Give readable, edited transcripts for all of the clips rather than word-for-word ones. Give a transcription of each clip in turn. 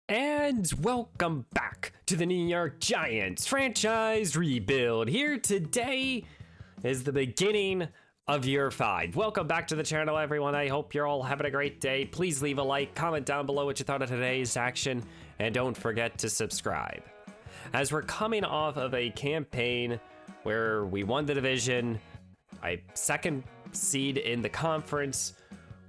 And welcome back to the New York Giants franchise rebuild. Here today is the beginning of year 5. Welcome back to the channel, everyone. I hope you're all having a great day. Please leave a like, comment down below what you thought of today's action, and don't forget to subscribe. As we're coming off of a campaign where we won the division, a second seed in the conference,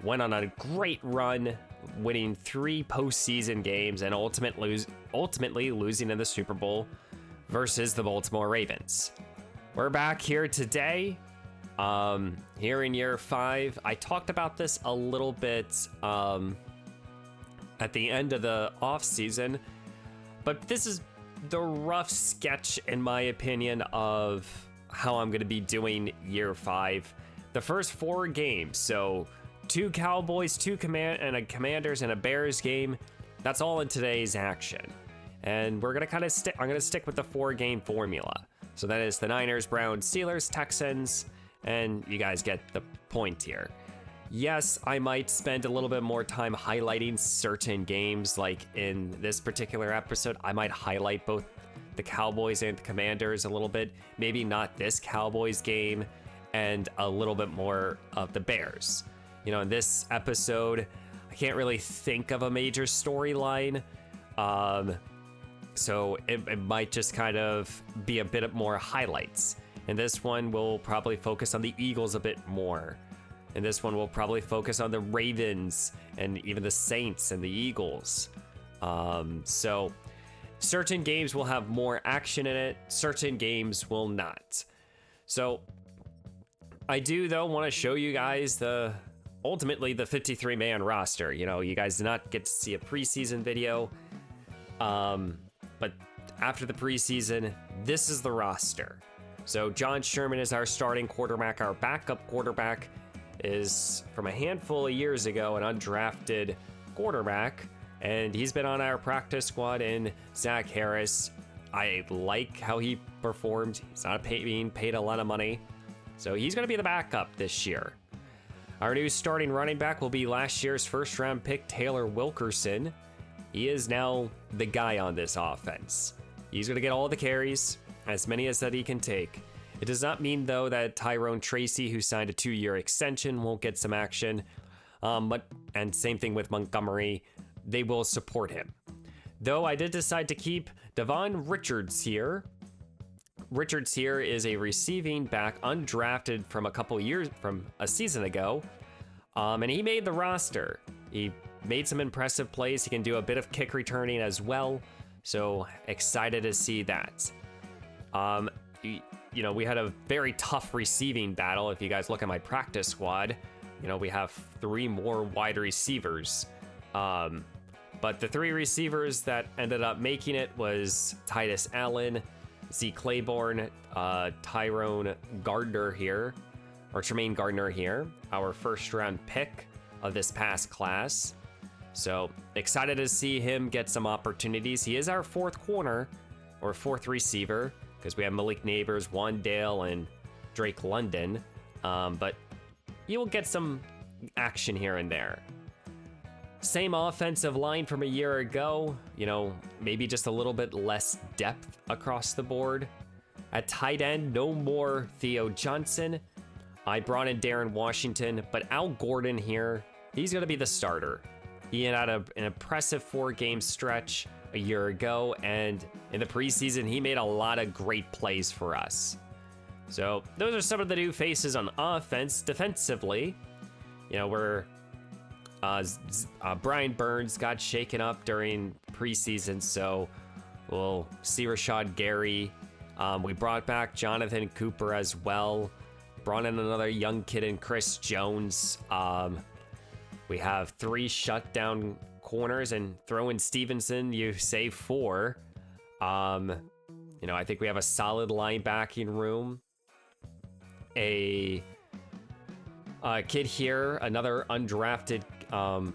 went on a great run, winning 3 postseason games and ultimately losing in the Super Bowl versus the Baltimore Ravens. We're back here today, here in year 5. I talked about this a little bit at the end of the offseason, but this is the rough sketch, in my opinion, of how I'm going to be doing year 5. The first 4 games, so 2 Cowboys, 2 Commanders, and a Bears game. That's all in today's action. And we're gonna I'm gonna stick with the 4-game formula. So that is the Niners, Browns, Steelers, Texans, and you guys get the point here. Yes, I might spend a little bit more time highlighting certain games, like in this particular episode, I might highlight both the Cowboys and the Commanders a little bit. Maybe not this Cowboys game, and a little bit more of the Bears. You know, in this episode, I can't really think of a major storyline, so it might just kind of be a bit more highlights. In this one, we'll probably focus on the Eagles a bit more. In this one, we'll probably focus on the Ravens and even the Saints and the Eagles. So certain games will have more action in it, certain games will not. So I do, though, want to show you guys ultimately the 53-man roster. You know, you guys did not get to see a preseason video, but after the preseason, this is the roster. So John Sherman is our starting quarterback. Our backup quarterback is, from a handful of years ago, an undrafted quarterback, and he's been on our practice squad in Zach Harris. I like how he performed. He's not being paid a lot of money, so he's going to be the backup this year. Our new starting running back will be last year's first-round pick, Taylor Wilkerson. He is now the guy on this offense. He's going to get all the carries, as many as that he can take. It does not mean, though, that Tyrone Tracy, who signed a 2-year extension, won't get some action. And same thing with Montgomery. They will support him. Though I did decide to keep Devon Richards here. Richards here is a receiving back, undrafted from a season ago, and he made the roster. He made some impressive plays. He can do a bit of kick returning as well, so excited to see that. You know, we had a very tough receiving battle. If you guys look at my practice squad, you know, we have 3 more wide receivers. But the 3 receivers that ended up making it was Titus Allen, Z. Claiborne, Tyrone Gardner here, or Tremaine Gardner here, our first-round pick of this past class. So excited to see him get some opportunities. He is our 4th corner, or 4th receiver, because we have Malik Neighbors, Wandale, and Drake London. But he will get some action here and there. Same offensive line from a year ago, you know, maybe just a little bit less depth across the board. At tight end, no more Theo Johnson. I brought in Darren Washington, but Al Gordon here, he's going to be the starter. He had an impressive 4-game stretch a year ago, and in the preseason, he made a lot of great plays for us. So those are some of the new faces on offense. Defensively, you know, Brian Burns got shaken up during preseason, so we'll see Rashad Gary. We brought back Jonathan Cooper as well. Brought in another young kid in Chris Jones. We have 3 shutdown corners, and throw in Stevenson, you save 4. You know, I think we have a solid linebacking room. A kid here, another undrafted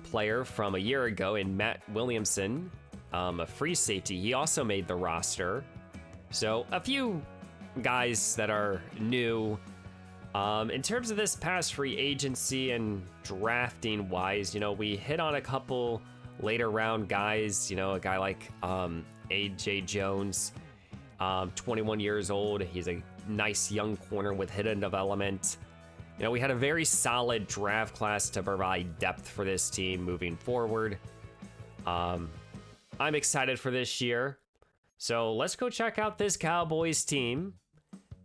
player from a year ago in Matt Williamson, a free safety. He also made the roster. So a few guys that are new. In terms of this past free agency and drafting wise, you know, we hit on a couple later round guys, you know, a guy like A.J. Jones, 21 years old. He's a nice young corner with hidden development. You know, we had a very solid draft class to provide depth for this team moving forward. I'm excited for this year. So let's go check out this Cowboys team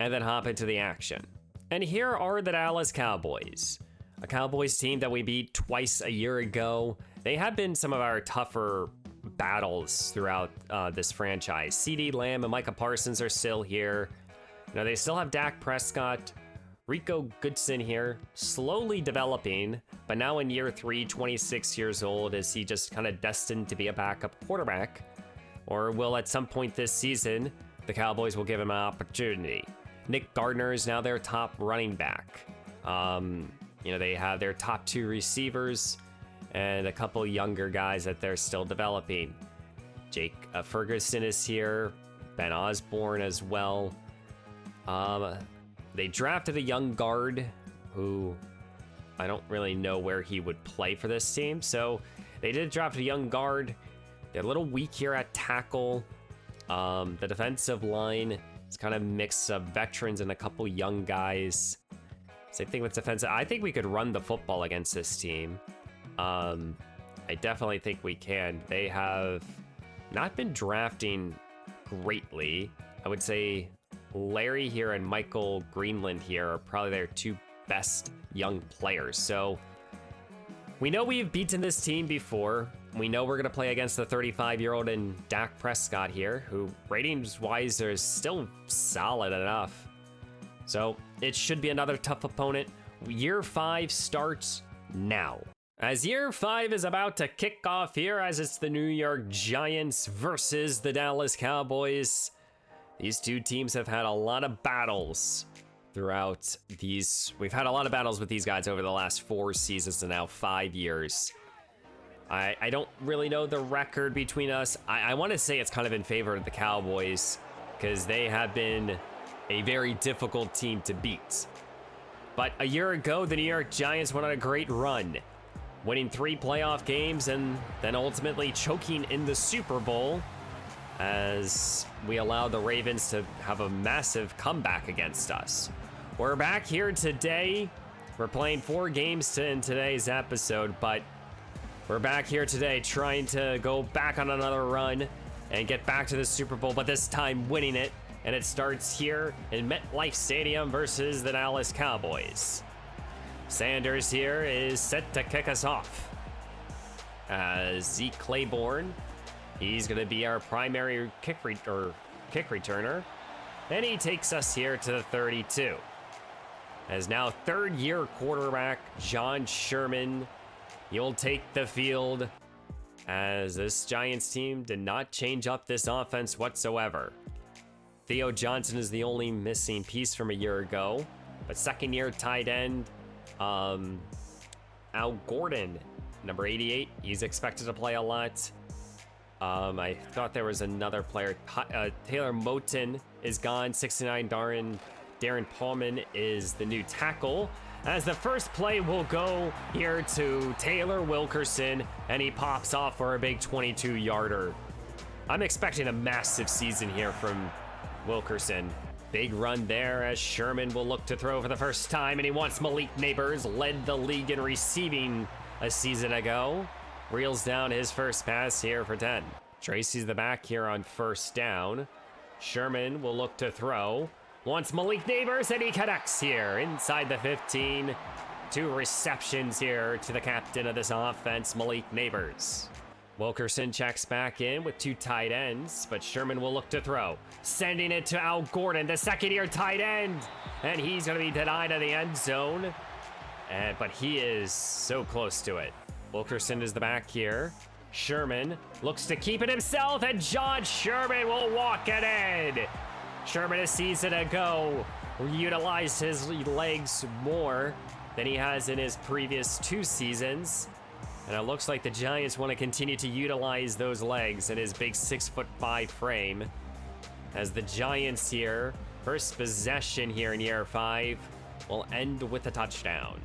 and then hop into the action. And here are the Dallas Cowboys, a Cowboys team that we beat twice a year ago. They have been some of our tougher battles throughout this franchise. CeeDee Lamb and Micah Parsons are still here. You know, they still have Dak Prescott. Rico Goodson here, slowly developing, but now in year 3, 26 years old. Is he just kind of destined to be a backup quarterback? Or will at some point this season, the Cowboys will give him an opportunity? Nick Gardner is now their top running back. You know, they have their top 2 receivers and a couple younger guys that they're still developing. Jake Ferguson is here, Ben Osborne as well. They drafted a young guard who I don't really know where he would play for this team. So they did draft a young guard. They're a little weak here at tackle. The defensive line is kind of a mix of veterans and a couple young guys. Same thing with defensive. I think we could run the football against this team. I definitely think we can. They have not been drafting greatly. I would say Larry here and Michael Greenland here are probably their 2 best young players. So we know we've beaten this team before. We know we're going to play against the 35-year-old and Dak Prescott here, who ratings-wise are still solid enough. So it should be another tough opponent. Year 5 starts now. As year 5 is about to kick off here, as it's the New York Giants versus the Dallas Cowboys. These 2 teams have had a lot of battles throughout these. We've had a lot of battles with these guys over the last 4 seasons and now 5 years. I don't really know the record between us. I want to say it's kind of in favor of the Cowboys because they have been a very difficult team to beat. But a year ago, the New York Giants went on a great run, winning 3 playoff games and then ultimately choking in the Super Bowl, as we allow the Ravens to have a massive comeback against us. We're back here today. We're playing 4 games in today's episode, but we're back here today trying to go back on another run and get back to the Super Bowl, but this time winning it. And it starts here in MetLife Stadium versus the Dallas Cowboys. Sanders here is set to kick us off. Zeke Claiborne, he's going to be our primary kick returner. And he takes us here to the 32. As now 3rd-year quarterback John Sherman, he'll take the field, as this Giants team did not change up this offense whatsoever. Theo Johnson is the only missing piece from a year ago, but 2nd-year tight end Al Gordon, number 88, he's expected to play a lot. I thought there was another player. Taylor Moton is gone. 69 Darren Paulman is the new tackle. As the first play will go here to Taylor Wilkerson, and he pops off for a big 22-yarder. I'm expecting a massive season here from Wilkerson. Big run there as Sherman will look to throw for the first time, and he wants Malik Neighbors, led the league in receiving a season ago. Reels down his first pass here for 10. Tracy's the back here on 1st down. Sherman will look to throw. Wants Malik Neighbors, and he connects here inside the 15. 2 receptions here to the captain of this offense, Malik Neighbors. Wilkerson checks back in with 2 tight ends, but Sherman will look to throw. Sending it to Al Gordon, the 2nd-year tight end. And he's going to be denied of the end zone. But he is so close to it. Wilkerson is the back here. Sherman looks to keep it himself, and John Sherman will walk it in. Sherman a season ago utilized his legs more than he has in his previous 2 seasons. And it looks like the Giants want to continue to utilize those legs and his big 6'5" frame. As the Giants here, first possession here in year 5, will end with a touchdown.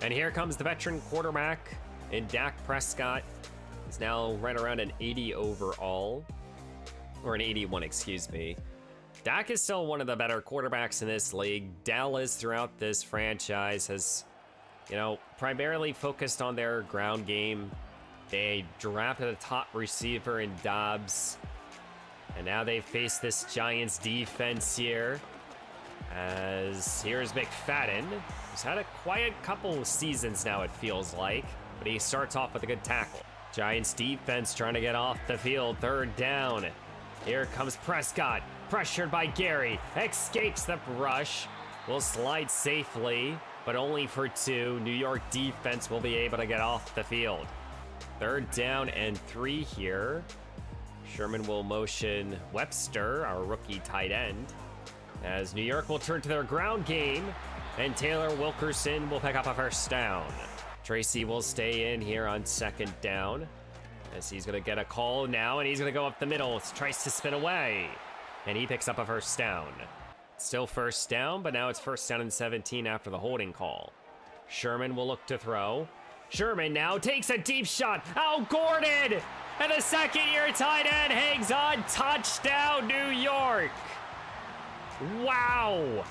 And here comes the veteran quarterback in Dak Prescott. He's now right around an 80 overall, or an 81, excuse me. Dak is still one of the better quarterbacks in this league. Dallas, throughout this franchise, has, primarily focused on their ground game. They drafted a top receiver in Dobbs, and now they face this Giants defense here. As here's McFadden. He's had a quiet couple seasons now, it feels like, but he starts off with a good tackle. Giants defense trying to get off the field. Third down. Here comes Prescott, pressured by Gary, escapes the rush, will slide safely, but only for 2. New York defense will be able to get off the field. Third down and 3 here. Sherman will motion Webster, our rookie tight end, as New York will turn to their ground game, and Taylor Wilkerson will pick up a first down. Tracy will stay in here on second down, as he's going to get a call now, and he's going to go up the middle, tries to spin away, and he picks up a first down. Still first down, but now it's first down and 17 after the holding call. Sherman will look to throw. Sherman now takes a deep shot. Al Gordon! And the second-year tight end hangs on. Touchdown, New York! Wow!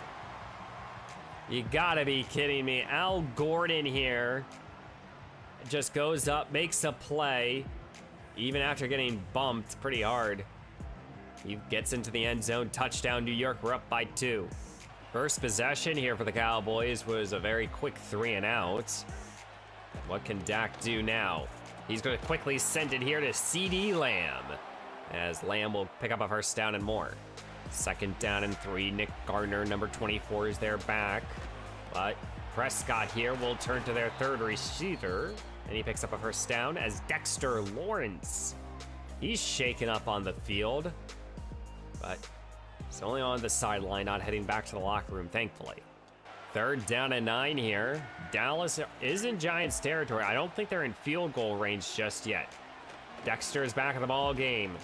You gotta be kidding me. Al Gordon here just goes up, makes a play, even after getting bumped pretty hard. He gets into the end zone. Touchdown, New York. We're up by 2. First possession here for the Cowboys was a very quick 3 and out. What can Dak do now? He's going to quickly send it here to CeeDee Lamb, as Lamb will pick up a first down and more. Second down and 3. Nick Gardner, number 24, is their back. But Prescott here will turn to their third receiver, and he picks up a first down as Dexter Lawrence. He's shaken up on the field, but he's only on the sideline, not heading back to the locker room, thankfully. Third down and 9 here. Dallas is in Giants territory. I don't think they're in field goal range just yet. Dexter is back in the ball game.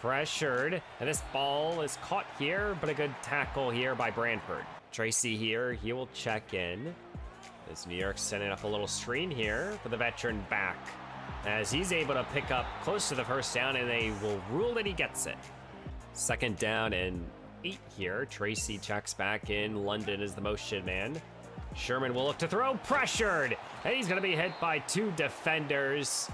Pressured, and this ball is caught here, but a good tackle here by Branford. Tracy here, he will check in, as New York's setting up a little screen here for the veteran back, as he's able to pick up close to the first down, and they will rule that he gets it. Second down and 8 here. Tracy checks back in. London is the motion man. Sherman will look to throw, pressured, and he's going to be hit by 2 defenders.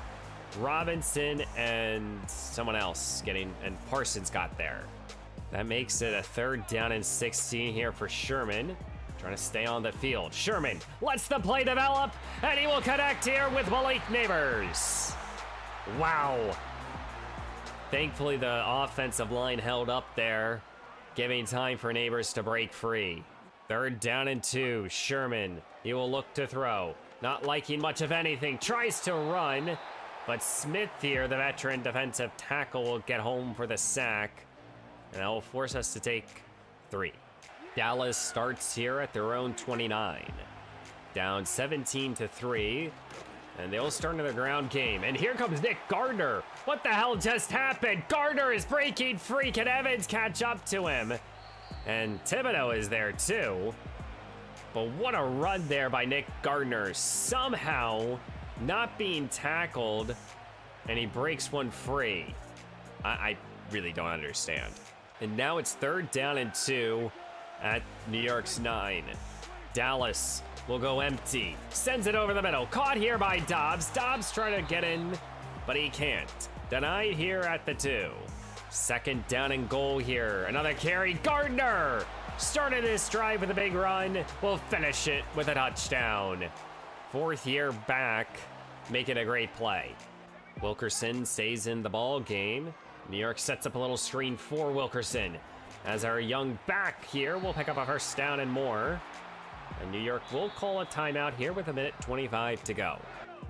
Robinson and someone else and Parsons got there. That makes it a third down and 16 here for Sherman, trying to stay on the field. Sherman lets the play develop, and he will connect here with Malik Neighbors. Wow. Thankfully, the offensive line held up there, giving time for Neighbors to break free. Third down and 2. Sherman, he will look to throw. Not liking much of anything, tries to run, but Smith here, the veteran defensive tackle, will get home for the sack, and that will force us to take 3. Dallas starts here at their own 29. Down 17-3, and they'll start into the ground game. And here comes Nick Gardner. What the hell just happened? Gardner is breaking free. Can Evans catch up to him? And Thibodeau is there too. But what a run there by Nick Gardner. Somehow not being tackled, and he breaks one free. I really don't understand. And now it's third down and 2 at New York's 9. Dallas will go empty. Sends it over the middle. Caught here by Dobbs. Dobbs trying to get in, but he can't. Denied here at the 2. Second down and goal here. Another carry. Gardner started his drive with a big run. Will finish it with a touchdown. Fourth year back, making a great play. Wilkerson stays in the ball game. New York sets up a little screen for Wilkerson, as our young back here will pick up a first down and more. And New York will call a timeout here with 1:25 to go.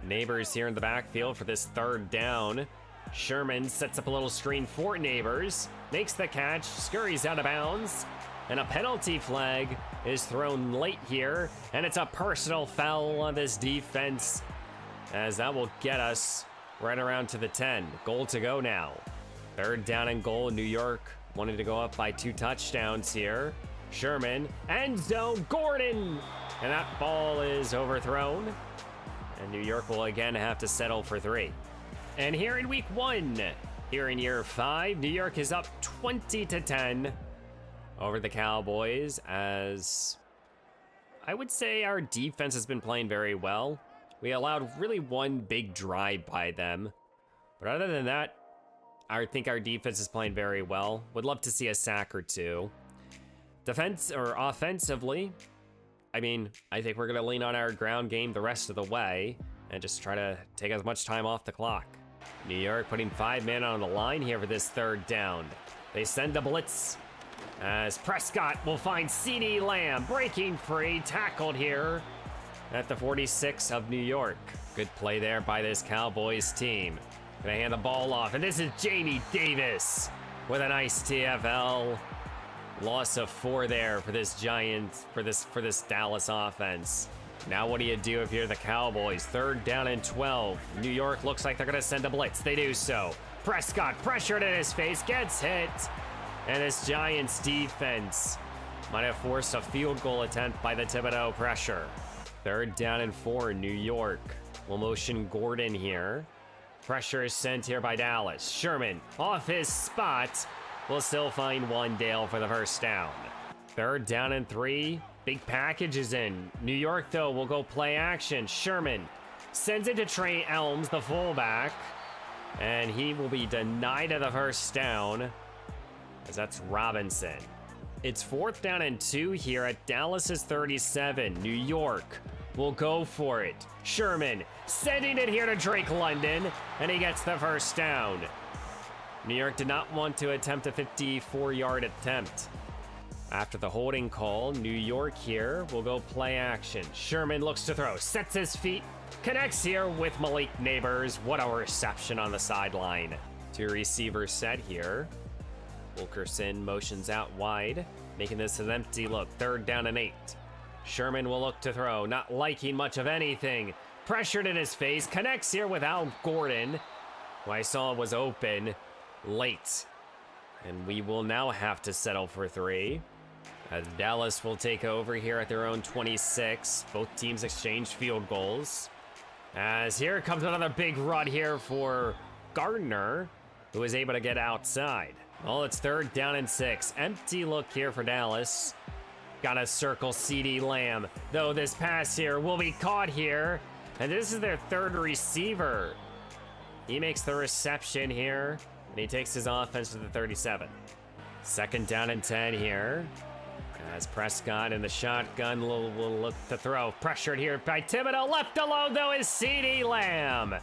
Neighbors here in the backfield for this third down. Sherman sets up a little screen for Neighbors, makes the catch, scurries out of bounds, and a penalty flag is thrown late here, and it's a personal foul on this defense, as that will get us right around to the 10. Goal to go now. Third down and goal. New York wanted to go up by 2 touchdowns here. Sherman, end zone, Gordon, and that ball is overthrown, and New York will again have to settle for 3. And here in week 1, here in year 5, New York is up 20-10 over the Cowboys, as I would say our defense has been playing very well. We allowed really one big drive by them. But other than that, I think our defense is playing very well. Would love to see a sack or two. Defense or offensively, I mean, I think we're going to lean on our ground game the rest of the way and just try to take as much time off the clock. New York putting 5 men on the line here for this 3rd down. They send a blitz as Prescott will find CeeDee Lamb breaking free, tackled here at the 46 of New York. Good play there by this Cowboys team. Gonna hand the ball off, and this is Jamie Davis with a nice TFL. Loss of 4 there for this Giants, for this Dallas offense. Now what do you do if you're the Cowboys? 3rd down and 12. New York looks like they're gonna send a blitz. They do so. Prescott pressured in his face, gets hit. And this Giants defense might have forced a field goal attempt by the Thibodeau pressure. 3rd down and 4, New York. We'll motion Gordon here. Pressure is sent here by Dallas. Sherman off his spot. Will still find Wandale for the 1st down. 3rd down and 3. Big package is in. New York, though, will go play action. Sherman sends it to Trey Elms, the fullback. And he will be denied of the 1st down, as that's Robinson. It's 4th down and 2 here at Dallas's 37. New York will go for it. Sherman sending it here to Drake London, and he gets the 1st down. New York did not want to attempt a 54-yard attempt. After the holding call, New York here will go play action. Sherman looks to throw, sets his feet, connects here with Malik Neighbors. What a reception on the sideline. 2 receivers set here. Wilkerson motions out wide, making this an empty look. 3rd down and 8. Sherman will look to throw, not liking much of anything. Pressured in his face, connects here with Al Gordon, who I saw was open late. And we will now have to settle for 3. As Dallas will take over here at their own 26. Both teams exchange field goals. As here comes another big run here for Gardner, who is able to get outside. Well, it's 3rd down and 6. Empty look here for Dallas. Gotta circle CeeDee Lamb, though this pass here will be caught here. And this is their 3rd receiver. He makes the reception here, and he takes his offense to the 37. 2nd down and 10 here. As Prescott in the shotgun will look to throw. Pressured here by Thibodeau. Left alone, though, is CeeDee Lamb.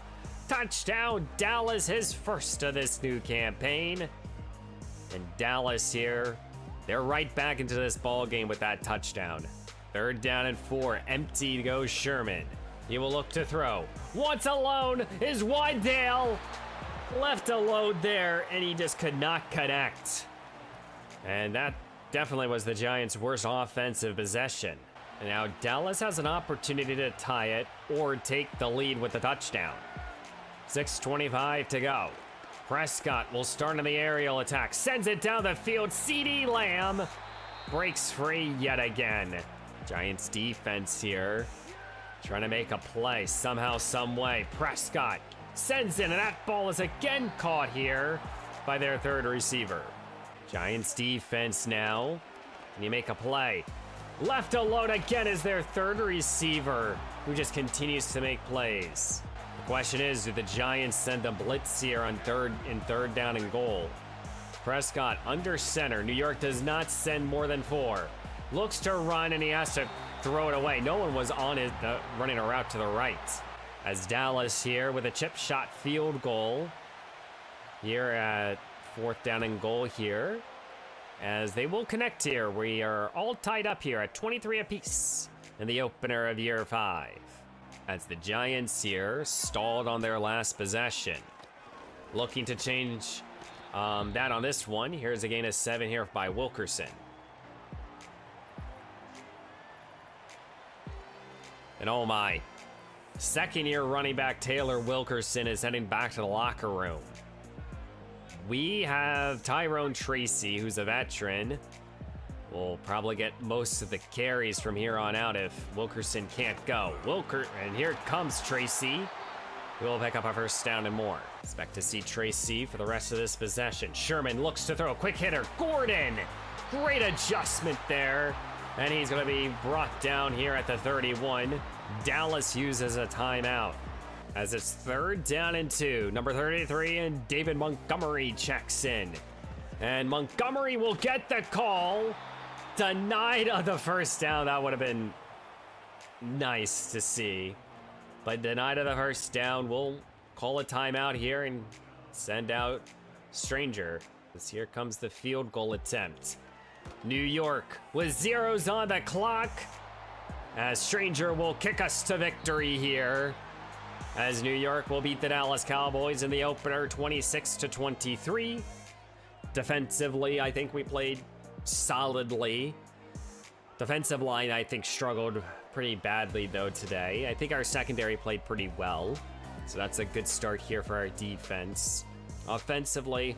Touchdown, Dallas, his 1st of this new campaign. And Dallas here, they're right back into this ball game with that touchdown. 3rd down and 4, empty goes Sherman. He will look to throw. Once alone is Wandale. Left alone there, and he just could not connect. And that definitely was the Giants' worst offensive possession. And now Dallas has an opportunity to tie it or take the lead with the touchdown. 6:25 to go. Prescott will start on the aerial attack. Sends it down the field. CeeDee Lamb breaks free yet again. Giants defense here, trying to make a play somehow, some way. Prescott sends in, and that ball is again caught here by their 3rd receiver. Giants defense now. Can you make a play? Left alone again is their 3rd receiver, who just continues to make plays. The question is, do the Giants send a blitz here on 3rd down and goal? Prescott under center. New York does not send more than 4. Looks to run, and he has to throw it away. No one was on it, running a route to the right. As Dallas here with a chip shot field goal here at 4th down and goal here, as they will connect here. We are all tied up here at 23 apiece in the opener of year 5. As the Giants here stalled on their last possession. Looking to change that on this one. Here's a gain of 7 here by Wilkerson. And oh my, 2nd-year running back Taylor Wilkerson is heading back to the locker room. We have Tyrone Tracy, who's a veteran. Will probably get most of the carries from here on out if Wilkerson can't go. And here comes Tracy. We will pick up a first down and more. Expect to see Tracy for the rest of this possession. Sherman looks to throw a quick hitter. Gordon, great adjustment there. And he's going to be brought down here at the 31. Dallas uses a timeout as it's 3rd down and 2. Number 33 and David Montgomery checks in. And Montgomery will get the call. Denied of the first down. That would have been nice to see. But denied of the first down. We'll call a timeout here and send out Stranger. As here comes the field goal attempt. New York with zeros on the clock. As Stranger will kick us to victory here. As New York will beat the Dallas Cowboys in the opener 26-23. Defensively, I think we played solidly. Defensive line, I think, struggled pretty badly, though, today. I think our secondary played pretty well. So that's a good start here for our defense. Offensively,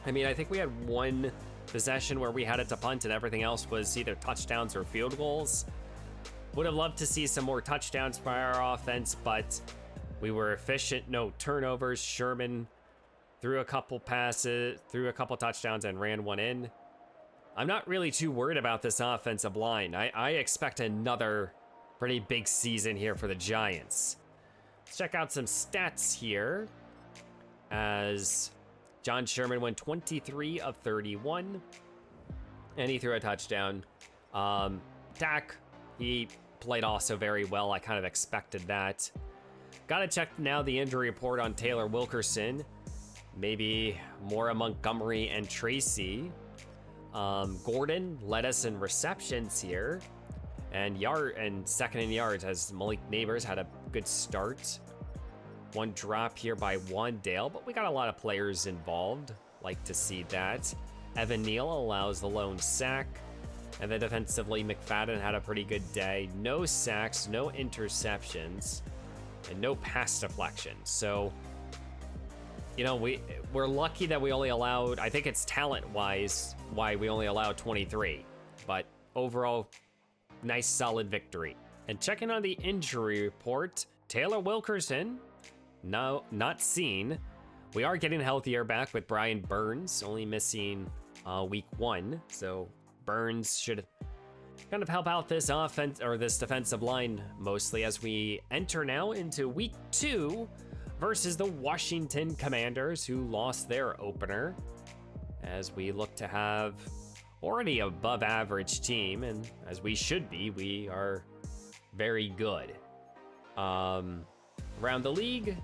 I mean, I think we had one possession where we had it to punt and everything else was either touchdowns or field goals. Would have loved to see some more touchdowns by our offense, but we were efficient. No turnovers. Sherman threw a couple passes, threw a couple touchdowns, and ran one in. I'm not really too worried about this offensive line. I expect another pretty big season here for the Giants. Let's check out some stats here. As John Sherman went 23 of 31, and he threw a touchdown. Dak, he played also very well. I kind of expected that. Gotta check now the injury report on Taylor Wilkerson. Maybe Mora Montgomery and Tracy. Gordon led us in receptions here, and second in yards as Malik Neighbors had a good start. One drop here by Wandale, but we got a lot of players involved. Like to see that. Evan Neal allows the lone sack, and then defensively McFadden had a pretty good day. No sacks, no interceptions, and no pass deflections. So, you know, we're lucky that we only allowed, I think it's talent-wise why we only allowed 23. But overall, nice solid victory. And checking on the injury report, Taylor Wilkerson, no, not seen. We are getting healthier back with Brian Burns, only missing week 1. So Burns should kind of help out this offense or this defensive line mostly as we enter now into week 2 versus the Washington Commanders, who lost their opener, as we look to have already above average team, and as we should be, we are very good. Around the league,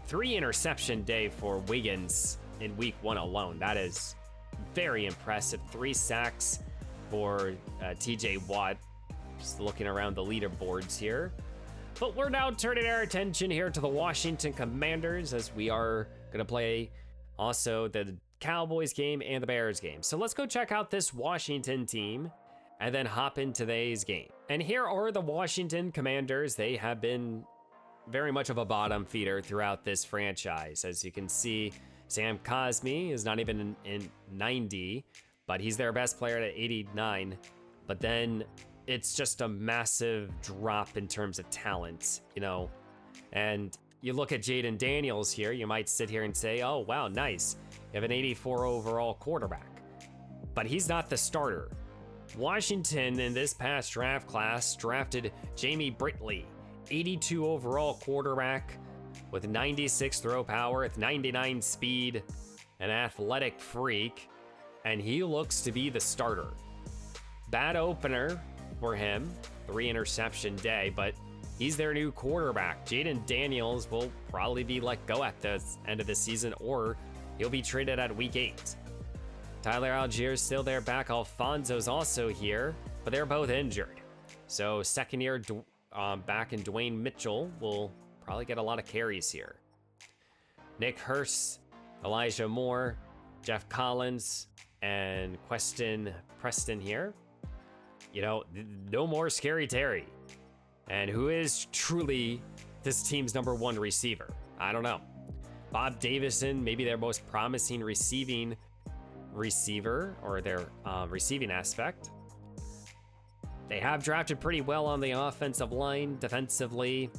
3 interception day for Wiggins in week 1 alone. That is very impressive. 3 sacks for TJ Watt. Just looking around the leaderboards here. But we're now turning our attention here to the Washington Commanders, as we are going to play also the Cowboys game and the Bears game. So let's go check out this Washington team and then hop into today's game. And here are the Washington Commanders. They have been very much of a bottom feeder throughout this franchise. As you can see, Sam Cosmi is not even in 90, but he's their best player at 89. But then it's just a massive drop in terms of talent, you know. And you look at Jaden Daniels here, you might sit here and say, oh, wow, nice. You have an 84 overall quarterback. But he's not the starter. Washington in this past draft class drafted Jamie Britley, 82 overall quarterback with 96 throw power, with 99 speed, an athletic freak, and he looks to be the starter. Bad opener for him, 3 interception day, but he's their new quarterback. Jaden Daniels will probably be let go at the end of the season, or he'll be traded at week 8. Tyler Allgeier's still there back. Alfonso's also here, but they're both injured. So second year back in Dwayne Mitchell will probably get a lot of carries here. Nick Hurst, Elijah Moore, Jeff Collins, and Queston Preston here. You know, no more Scary Terry. And who is truly this team's #1 receiver? I don't know. Bob Davison, maybe their most promising receiving receiver, or their receiving aspect. They have drafted pretty well on the offensive line. Defensively,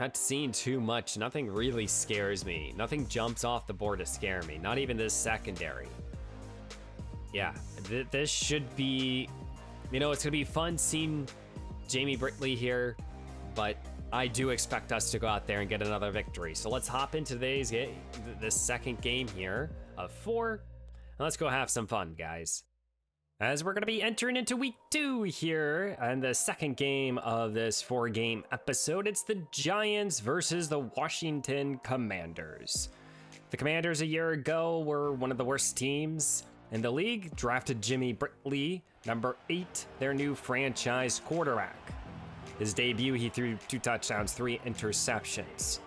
Not seeing too much. Nothing really scares me. Nothing jumps off the board to scare me. Not even this secondary. Yeah, this should be, it's going to be fun seeing Jamie Britley here, but I do expect us to go out there and get another victory. So let's hop into today's game, the second game here of 4, and let's go have some fun, guys. As we're going to be entering into week 2 here, and the second game of this 4-game episode, it's the Giants versus the Washington Commanders. The Commanders a year ago were one of the worst teams in the league, drafted Jimmy Britley, number 8, their new franchise quarterback. His debut, he threw 2 touchdowns, 3 interceptions.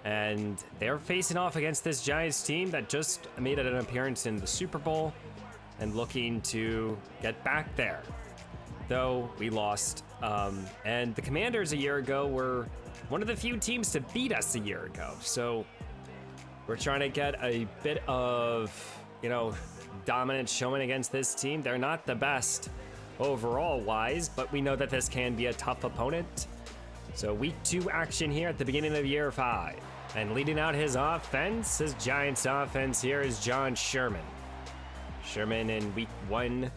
And they're facing off against this Giants team that just made an appearance in the Super Bowl and looking to get back there. Though we lost. And the Commanders a year ago were one of the few teams to beat us a year ago. So we're trying to get a bit of, dominant showing against this team. They're not the best overall wise, but we know that this can be a tough opponent. So week 2 action here at the beginning of year 5. And leading out his offense, his Giants offense here is John Sherman. Sherman in week 1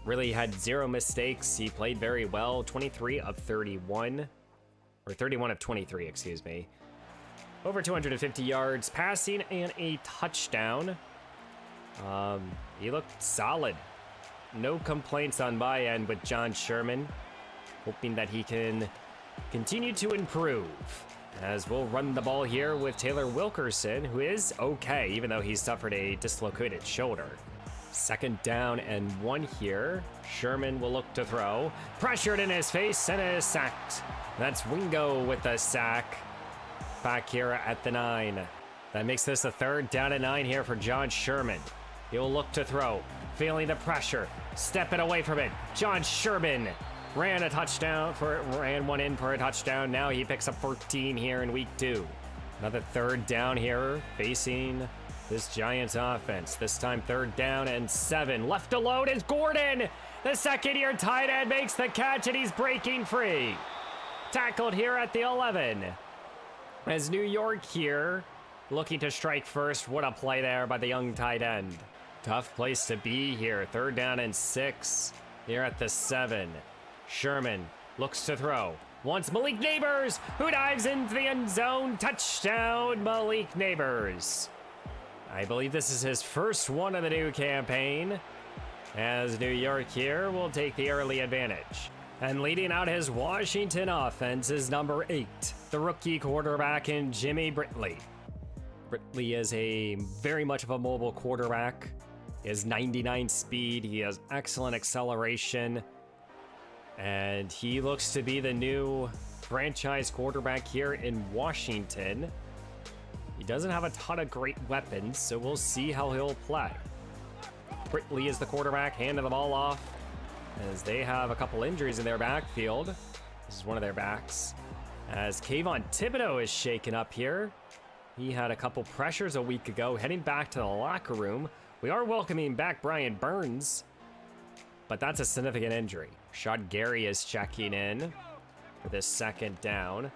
really had 0 mistakes. He played very well, 23 of 31, or 31 of 23, excuse me. Over 250 yards passing and a touchdown. He looked solid. No complaints on my end with John Sherman. Hoping that he can continue to improve. As we'll run the ball here with Taylor Wilkerson, who is okay, even though he suffered a dislocated shoulder. 2nd down and 1 here. Sherman will look to throw. Pressured in his face and is sacked. That's Wingo with the sack. Back here at the 9. That makes this a 3rd down and 9 here for John Sherman. He'll look to throw. Feeling the pressure. Stepping away from it. John Sherman ran one in for a touchdown. Now he picks up 14 here in week 2. Another 3rd down here facing this Giants offense. This time 3rd down and 7. Left alone is Gordon. The 2nd-year tight end makes the catch and he's breaking free. Tackled here at the 11. As New York here looking to strike first. What a play there by the young tight end. Tough place to be here. 3rd down and 6 here at the 7. Sherman looks to throw. Wants Malik Neighbors, who dives into the end zone. Touchdown, Malik Neighbors. I believe this is his first one of the new campaign, as New York here will take the early advantage. And leading out his Washington offense is number 8, the rookie quarterback in Jimmy Britley. Britley is a very much of a mobile quarterback. He has 99 speed, he has excellent acceleration, and he looks to be the new franchise quarterback here in Washington. He doesn't have a ton of great weapons, so we'll see how he'll play. Britley is the quarterback, handing the ball off, as they have a couple injuries in their backfield. This is one of their backs. As Kayvon Thibodeau is shaken up here. He had a couple pressures a week ago, heading back to the locker room. We are welcoming back Brian Burns, but that's a significant injury. Shad Gary is checking in for this 2nd down.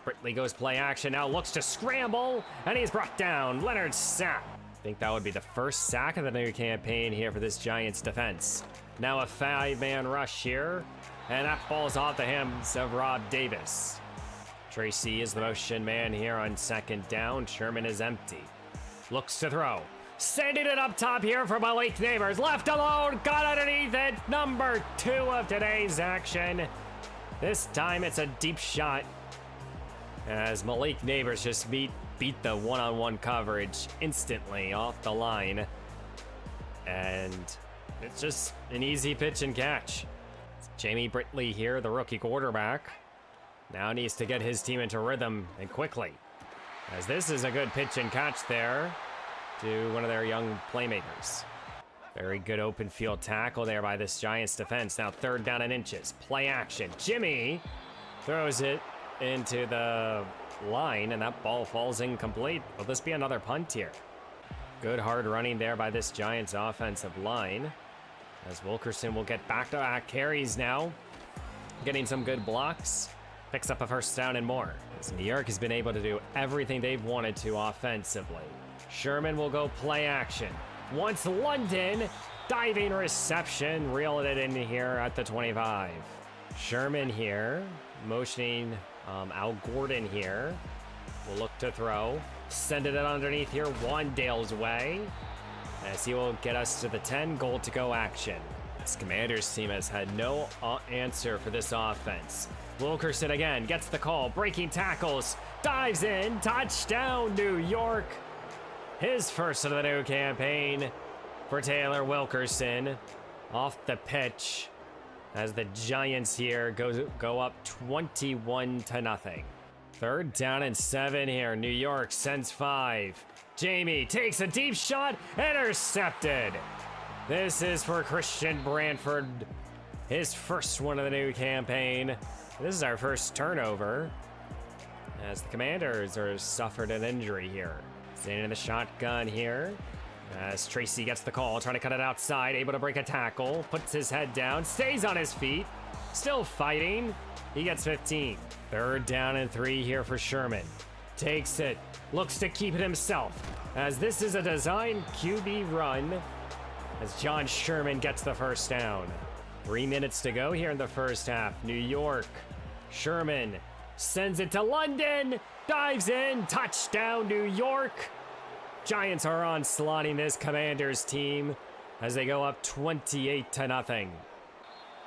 Britley goes play action, now looks to scramble, and he's brought down. Leonard sack. I think that would be the first sack of the new campaign here for this Giants defense. Now a 5-man rush here, and that falls off the hands of Rob Davis. Tracy is the motion man here on 2nd down. Sherman is empty. Looks to throw. Sending it up top here for Malik Neighbors. Left alone, got underneath it. Number 2 of today's action. This time it's a deep shot, as Malik Neighbors just beat the one-on-one coverage instantly off the line. And it's just an easy pitch and catch. It's Jamie Britley here, the rookie quarterback. Now needs to get his team into rhythm and quickly, as this is a good pitch and catch there to one of their young playmakers. Very good open field tackle there by this Giants defense. Now 3rd down and inches. Play action. Jimmy throws it into the line, and that ball falls incomplete. Will this be another punt here? Good hard running there by this Giants offensive line, as Wilkerson will get back-to-back carries now, getting some good blocks. picks up a first down and more. As New York has been able to do everything they've wanted to offensively. Sherman will go play action. Once London, diving reception, reeled it in here at the 25. Sherman here, motioning Al Gordon here. Will look to throw. Sending it underneath here, Wandale's way. As he will get us to the 10, goal to go action. This Commanders team has had no answer for this offense. Wilkerson again gets the call, breaking tackles, dives in, touchdown New York. His first of the new campaign for Taylor Wilkerson. Off the pitch as the Giants here go up 21-0. 3rd down and 7 here. New York sends 5. Jamie takes a deep shot, intercepted. This is for Christian Branford, his first one of the new campaign. This is our first turnover, as the Commanders are suffered an injury here. Staying in the shotgun here, as Tracy gets the call, trying to cut it outside, able to break a tackle, puts his head down, stays on his feet, still fighting. He gets 15. 3rd down and 3 here for Sherman. Takes it, looks to keep it himself, as this is a design QB run, as John Sherman gets the first down. 3 minutes to go here in the first half. New York, Sherman sends it to London, dives in, touchdown New York. Giants are onslaughting this Commanders team as they go up 28-0.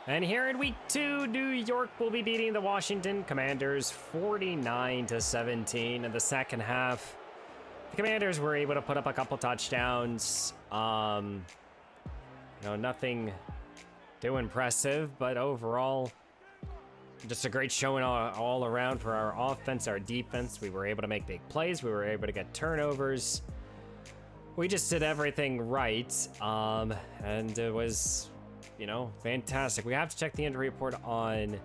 And here in week 2, New York will be beating the Washington Commanders 49-17 in the second half. The Commanders were able to put up a couple touchdowns. Nothing too impressive, but overall, just a great showing all around for our offense, our defense. We were able to make big plays. We were able to get turnovers. We just did everything right, and it was, fantastic. We have to check the injury report on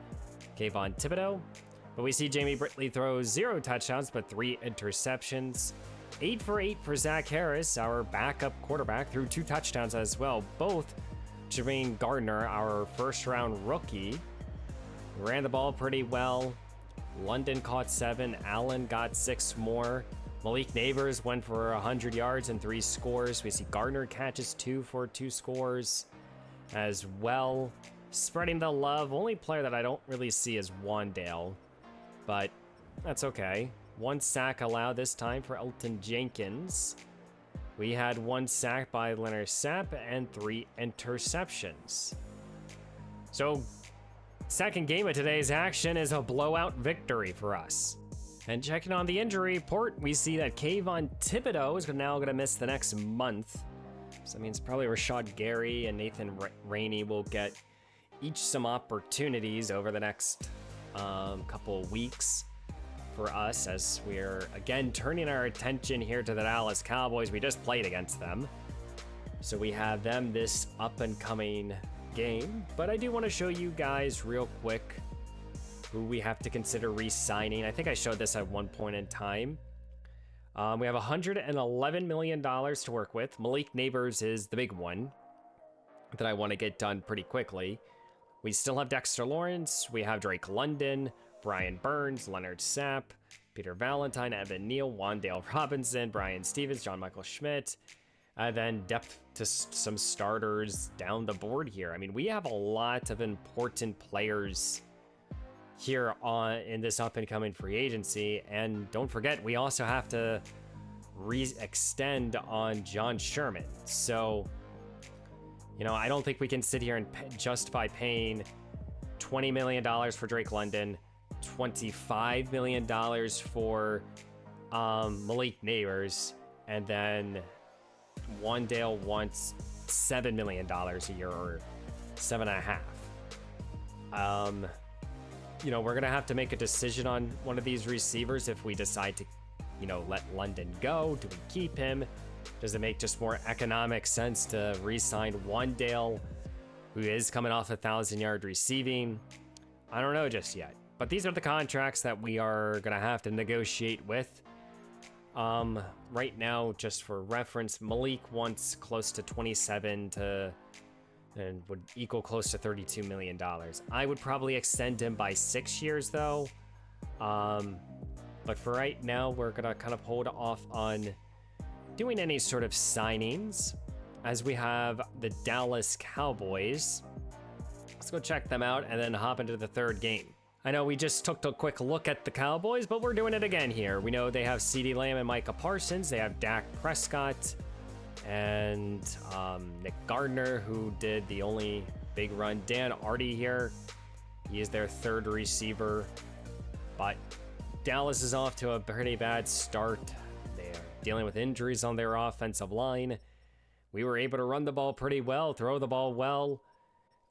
Kayvon Thibodeau, but we see Jamie Britley throws 0 touchdowns, but 3 interceptions. 8 for 8 for Zach Harris, our backup quarterback, threw 2 touchdowns as well. Both Jermaine Gardner, our first-round rookie, ran the ball pretty well. London caught 7. Allen got 6 more. Malik Neighbors went for 100 yards and 3 scores. We see Gardner catches 2 for 2 scores as well. Spreading the love. Only player that I don't really see is Wandale, but that's okay. 1 sack allowed this time for Elton Jenkins. We had 1 sack by Leonard Sapp and 3 interceptions. So, second game of today's action is a blowout victory for us. And checking on the injury report, we see that Kayvon Thibodeau is now going to miss the next month. So that means probably Rashad Gary and Nathan Rainey will get each some opportunities over the next couple weeks for us, as we're again turning our attention here to the Dallas Cowboys. We just played against them, so we have them this up and coming game. But I do want to show you guys real quick who we have to consider re-signing. I think I showed this at one point in time. We have $111 million to work with. Malik Neighbors is the big one that I want to get done pretty quickly. We still have Dexter Lawrence. We have Drake London, Brian Burns, Leonard Sapp, Peter Valentine, Evan Neal, Wandale Robinson, Brian Stevens, John Michael Schmidt, and then depth to some starters down the board here. I mean, we have a lot of important players here in this up and coming free agency. And don't forget, we also have to extend on John Sherman. So, I don't think we can sit here and justify paying $20 million for Drake London, $25 million for Malik Neighbors, and then Wandale wants $7 million a year, or $7.5 million. We're going to have to make a decision on one of these receivers if we decide to, let London go. Do we keep him? Does it make just more economic sense to re-sign Wandale, who is coming off 1,000-yard receiving? I don't know just yet. But these are the contracts that we are going to have to negotiate with. Right now, just for reference, Malik wants close to 27 and would equal close to $32 million. I would probably extend him by 6 years, though. But for right now, we're going to kind of hold off on doing any sort of signings, as we have the Dallas Cowboys. Let's go check them out and then hop into the third game. I know we just took a quick look at the Cowboys, but we're doing it again here. We know they have CeeDee Lamb and Micah Parsons. They have Dak Prescott and Nick Gardner, who did the only big run. Dan Artie here. He is their third receiver. But Dallas is off to a pretty bad start. They're dealing with injuries on their offensive line. We were able to run the ball pretty well, throw the ball well.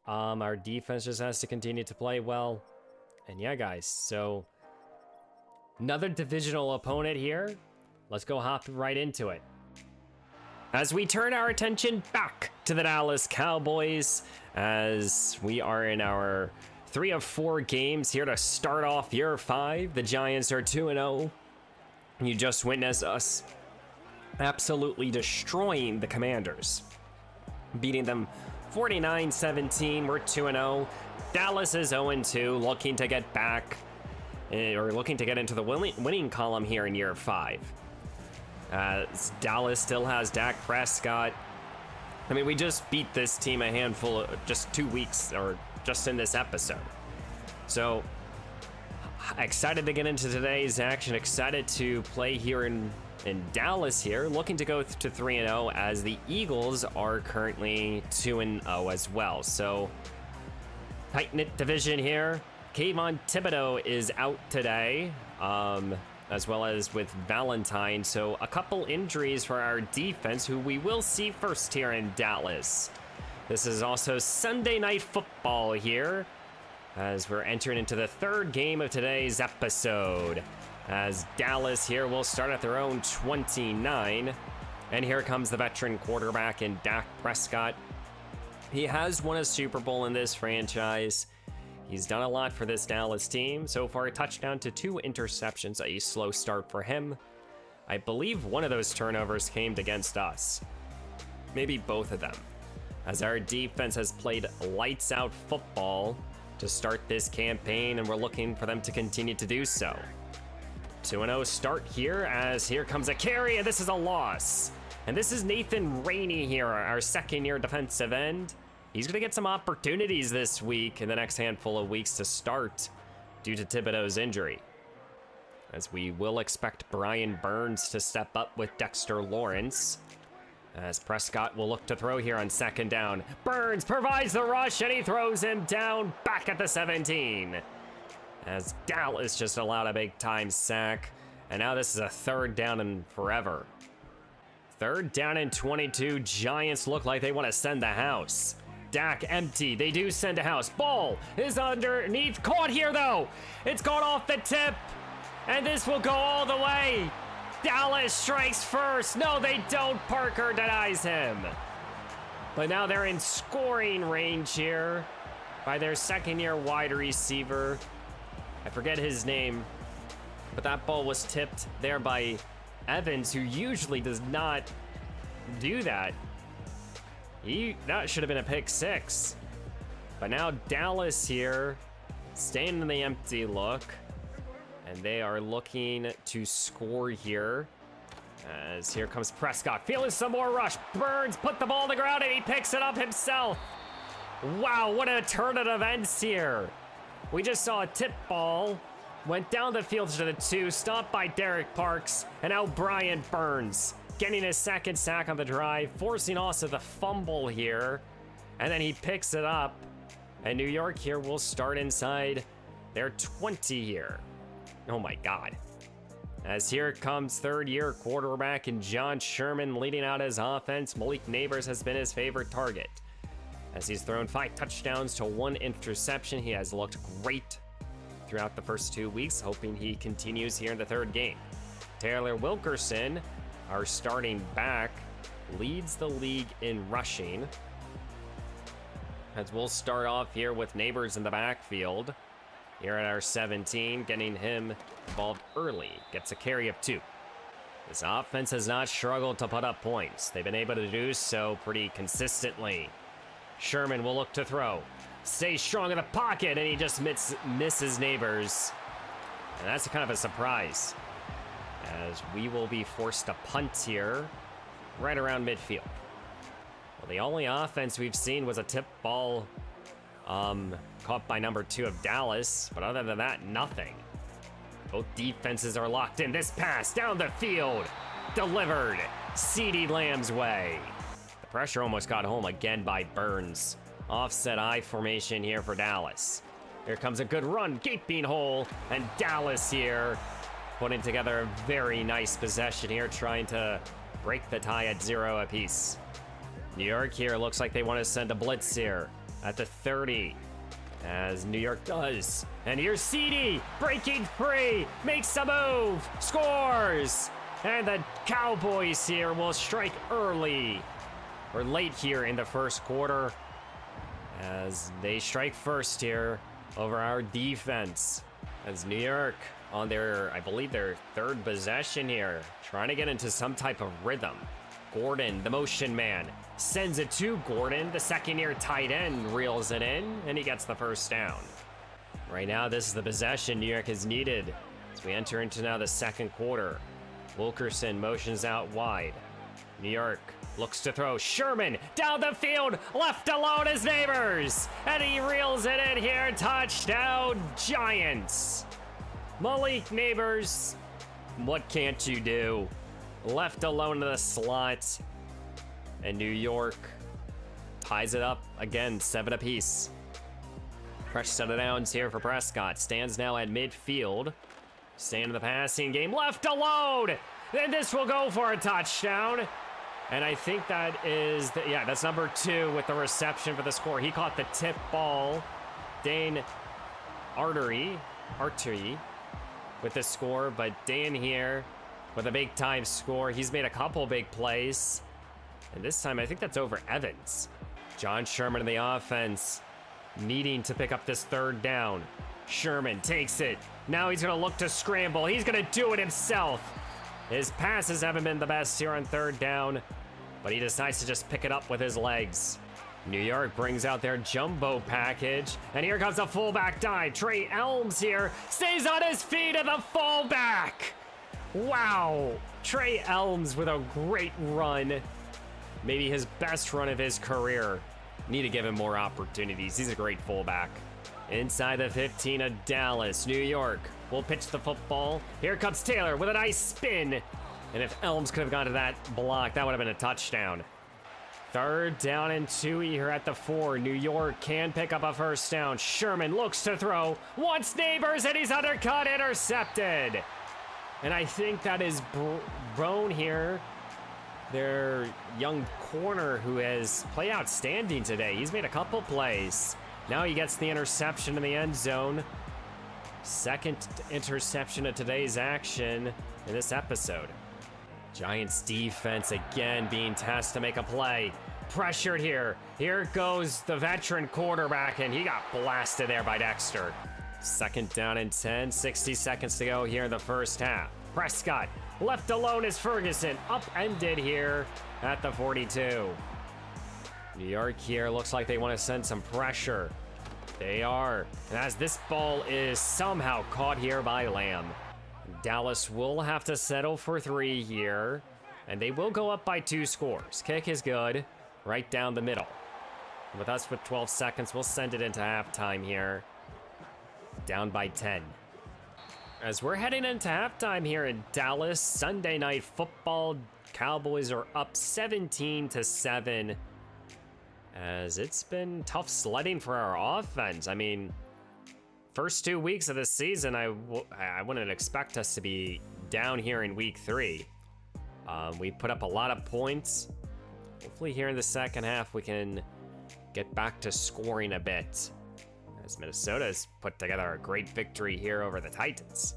Our defense just has to continue to play well. And yeah, guys, so another divisional opponent here. Let's go hop right into it. As we turn our attention back to the Dallas Cowboys, as we are in our 3 of 4 games here to start off year 5. The Giants are 2-0. You just witnessed us absolutely destroying the Commanders, beating them 49-17. We're 2-0. Dallas is 0-2, looking to get back, or looking to get into the winning column here in year 5. Dallas still has Dak Prescott. I mean, we just beat this team a handful of just 2 weeks, or just in this episode. So excited to get into today's action. Excited to play here in Dallas here. Looking to go to 3-0, as the Eagles are currently 2-0 as well. So tight-knit division here. Kayvon Thibodeau is out today, as well as with Valentine. So a couple injuries for our defense, who we will see first here in Dallas. This is also Sunday Night Football here, as we're entering into the third game of today's episode. As Dallas here will start at their own 29. And here comes the veteran quarterback in Dak Prescott. He has won a Super Bowl in this franchise. He's done a lot for this Dallas team. So far, a touchdown to 2 interceptions, a slow start for him. I believe one of those turnovers came against us. Maybe both of them, as our defense has played lights out football to start this campaign, and we're looking for them to continue to do so. 2-0 start here, as here comes a carry, and this is a loss. And this is Nathan Rainey here, our second-year defensive end. He's going to get some opportunities this week in the next handful of weeks to start due to Thibodeau's injury, as we will expect Brian Burns to step up with Dexter Lawrence, as Prescott will look to throw here on second down. Burns provides the rush, and he throws him down back at the 17, as Dallas just allowed a big-time sack. And now this is a third down and forever. Third down and 22. Giants look like they want to send the house. Dak empty. They do send a house. Ball is underneath. Caught here, though. It's gone off the tip, and this will go all the way. Dallas strikes first. No, they don't. Parker denies him. But now they're in scoring range here by their second-year wide receiver. I forget his name, but that ball was tipped there by Evans, who usually does not do that. That should have been a pick 6. But now Dallas here, staying in the empty look, and they are looking to score here, as here comes Prescott, feeling some more rush. Burns put the ball on the ground, and he picks it up himself. Wow, what a turn of events here. We just saw a tip ball, went down the field to the 2, stopped by Derek Parks, and now Brian Burns getting his second sack on the drive, forcing also the fumble here, and then he picks it up, and New York here will start inside their 20 here. Oh my God. As here comes third-year quarterback and John Sherman leading out his offense. Malik Neighbors has been his favorite target, as he's thrown 5 touchdowns to 1 interception. He has looked great throughout the first 2 weeks, hoping he continues here in the third game. Taylor Wilkerson, our starting back, leads the league in rushing, as we'll start off here with Neighbors in the backfield here at our 17, getting him involved early. Gets a carry of 2. This offense has not struggled to put up points. They've been able to do so pretty consistently. Sherman will look to throw. Stays strong in the pocket, and he just misses Neighbors. And that's kind of a surprise, as we will be forced to punt here right around midfield. Well, the only offense we've seen was a tip ball caught by number 2 of Dallas, but other than that, nothing. Both defenses are locked in. This pass down the field, delivered CeeDee Lamb's way. The pressure almost got home again by Burns. Offset I formation here for Dallas. Here comes a good run, gaping hole, and Dallas here putting together a very nice possession here, trying to break the tie at 0 apiece. New York here looks like they want to send a blitz here at the 30, as New York does. And here's CeeDee breaking free, makes a move, scores! And the Cowboys here will strike early, or late here in the first quarter, as they strike first here over our defense. As New York on their, I believe their 3rd possession here, trying to get into some type of rhythm. Gordon, the motion man, sends it to Gordon. The second-year tight end reels it in, and he gets the first down. Right now, this is the possession New York has needed as we enter into now the second quarter. Wilkerson motions out wide. New York looks to throw. Sherman down the field, left alone as Neighbors, and he reels it in here. Touchdown, Giants. Malik Neighbors, what can't you do? Left alone in the slot, and New York ties it up again, 7 apiece. Fresh set of downs here for Prescott. Stands now at midfield. Staying in the passing game, left alone. Then this will go for a touchdown. And I think that is, that's number 2 with the reception for the score. He caught the tip ball. Dane Artery with the score, but Dane here with a big time score. He's made a couple big plays, and this time I think that's over Evans. John Sherman in the offense, needing to pick up this 3rd down. Sherman takes it. Now he's gonna look to scramble. He's gonna do it himself. His passes haven't been the best here on 3rd down, but he decides to just pick it up with his legs. New York brings out their jumbo package, and here comes a fullback dive. Trey Elms here stays on his feet at the fullback. Wow, Trey Elms with a great run. Maybe his best run of his career. Need to give him more opportunities. He's a great fullback. Inside the 15 of Dallas, New York will pitch the football. Here comes Taylor with a nice spin. And if Elms could have gone to that block, that would have been a touchdown. 3rd down and 2 here at the 4. New York can pick up a first down. Sherman looks to throw. Wants Neighbors, and he's undercut, intercepted. And I think that is Brown here, their young corner who has played outstanding today. He's made a couple plays. Now he gets the interception in the end zone. 2nd interception of today's action in this episode. Giants defense again being tasked to make a play. Pressured here. Here goes the veteran quarterback, and he got blasted there by Dexter. 2nd down and 10, 60 seconds to go here in the first half. Prescott left alone as Ferguson upended here at the 42. New York here looks like they want to send some pressure. They are. And as this ball is somehow caught here by Lamb. Dallas will have to settle for 3 here, and they will go up by 2 scores. Kick is good, right down the middle. And with us with 12 seconds, we'll send it into halftime here. Down by 10. As we're heading into halftime here in Dallas, Sunday Night Football, Cowboys are up 17-7. As it's been tough sledding for our offense. I mean, first 2 weeks of the season, I wouldn't expect us to be down here in week 3. We put up a lot of points. Hopefully here in the second half, we can get back to scoring a bit, as Minnesota's put together a great victory here over the Titans.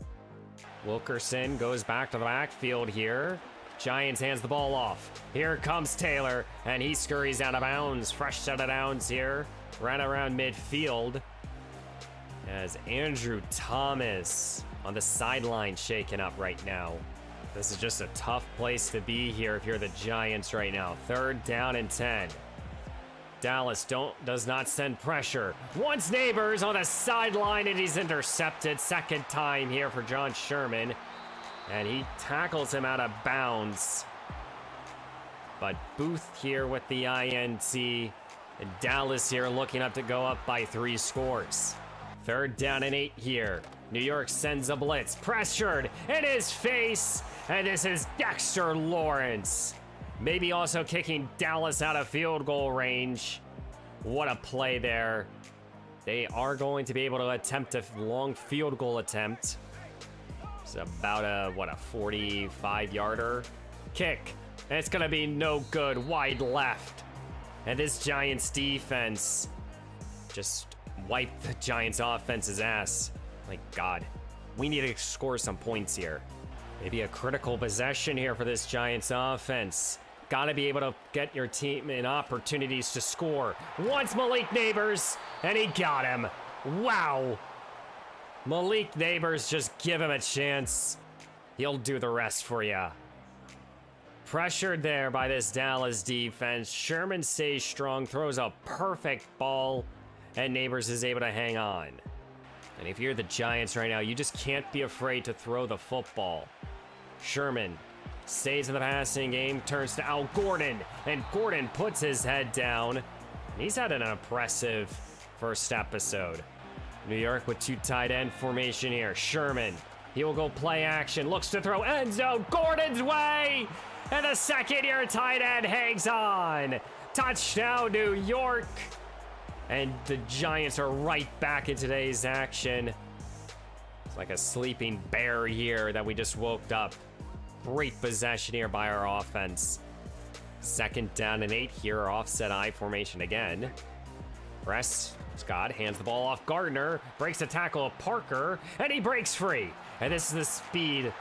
Wilkerson goes back to the backfield here. Giants hands the ball off. Here comes Taylor, and he scurries out of bounds. Fresh set of downs here, right around midfield. As Andrew Thomas on the sideline shaken up right now. This is just a tough place to be here if you're the Giants right now. 3rd down and 10. Dallas does not send pressure. Wants Neighbors on the sideline, and he's intercepted. Second time here for John Sherman. And he tackles him out of bounds. But Booth here with the INT. And Dallas here looking up to go up by 3 scores. 3rd down and 8 here. New York sends a blitz. Pressured in his face. And this is Dexter Lawrence. Maybe also kicking Dallas out of field goal range. What a play there. They are going to be able to attempt a long field goal attempt. It's about a 45-yarder kick. And it's going to be no good. Wide left. And this Giants defense just wiped the Giants offense's ass. My God. We need to score some points here. Maybe a critical possession here for this Giants offense. Got to be able to get your team in opportunities to score. Wants Malik Neighbors, and he got him. Wow. Malik Neighbors, just give him a chance. He'll do the rest for you. Pressured there by this Dallas defense. Sherman stays strong, throws a perfect ball, and Neighbors is able to hang on. And if you're the Giants right now, you just can't be afraid to throw the football. Sherman stays in the passing game, turns to Al Gordon, and Gordon puts his head down. And he's had an impressive first episode. New York with 2 tight end formation here. Sherman, he will go play action, looks to throw end zone, Gordon's way, and the second-year tight end hangs on. Touchdown, New York. And the Giants are right back in today's action. It's like a sleeping bear here that we just woke up. Great possession here by our offense. 2nd down and 8 here, offset I formation again. Prescott hands the ball off Gardner, breaks a tackle of Parker, and he breaks free. And this is the speed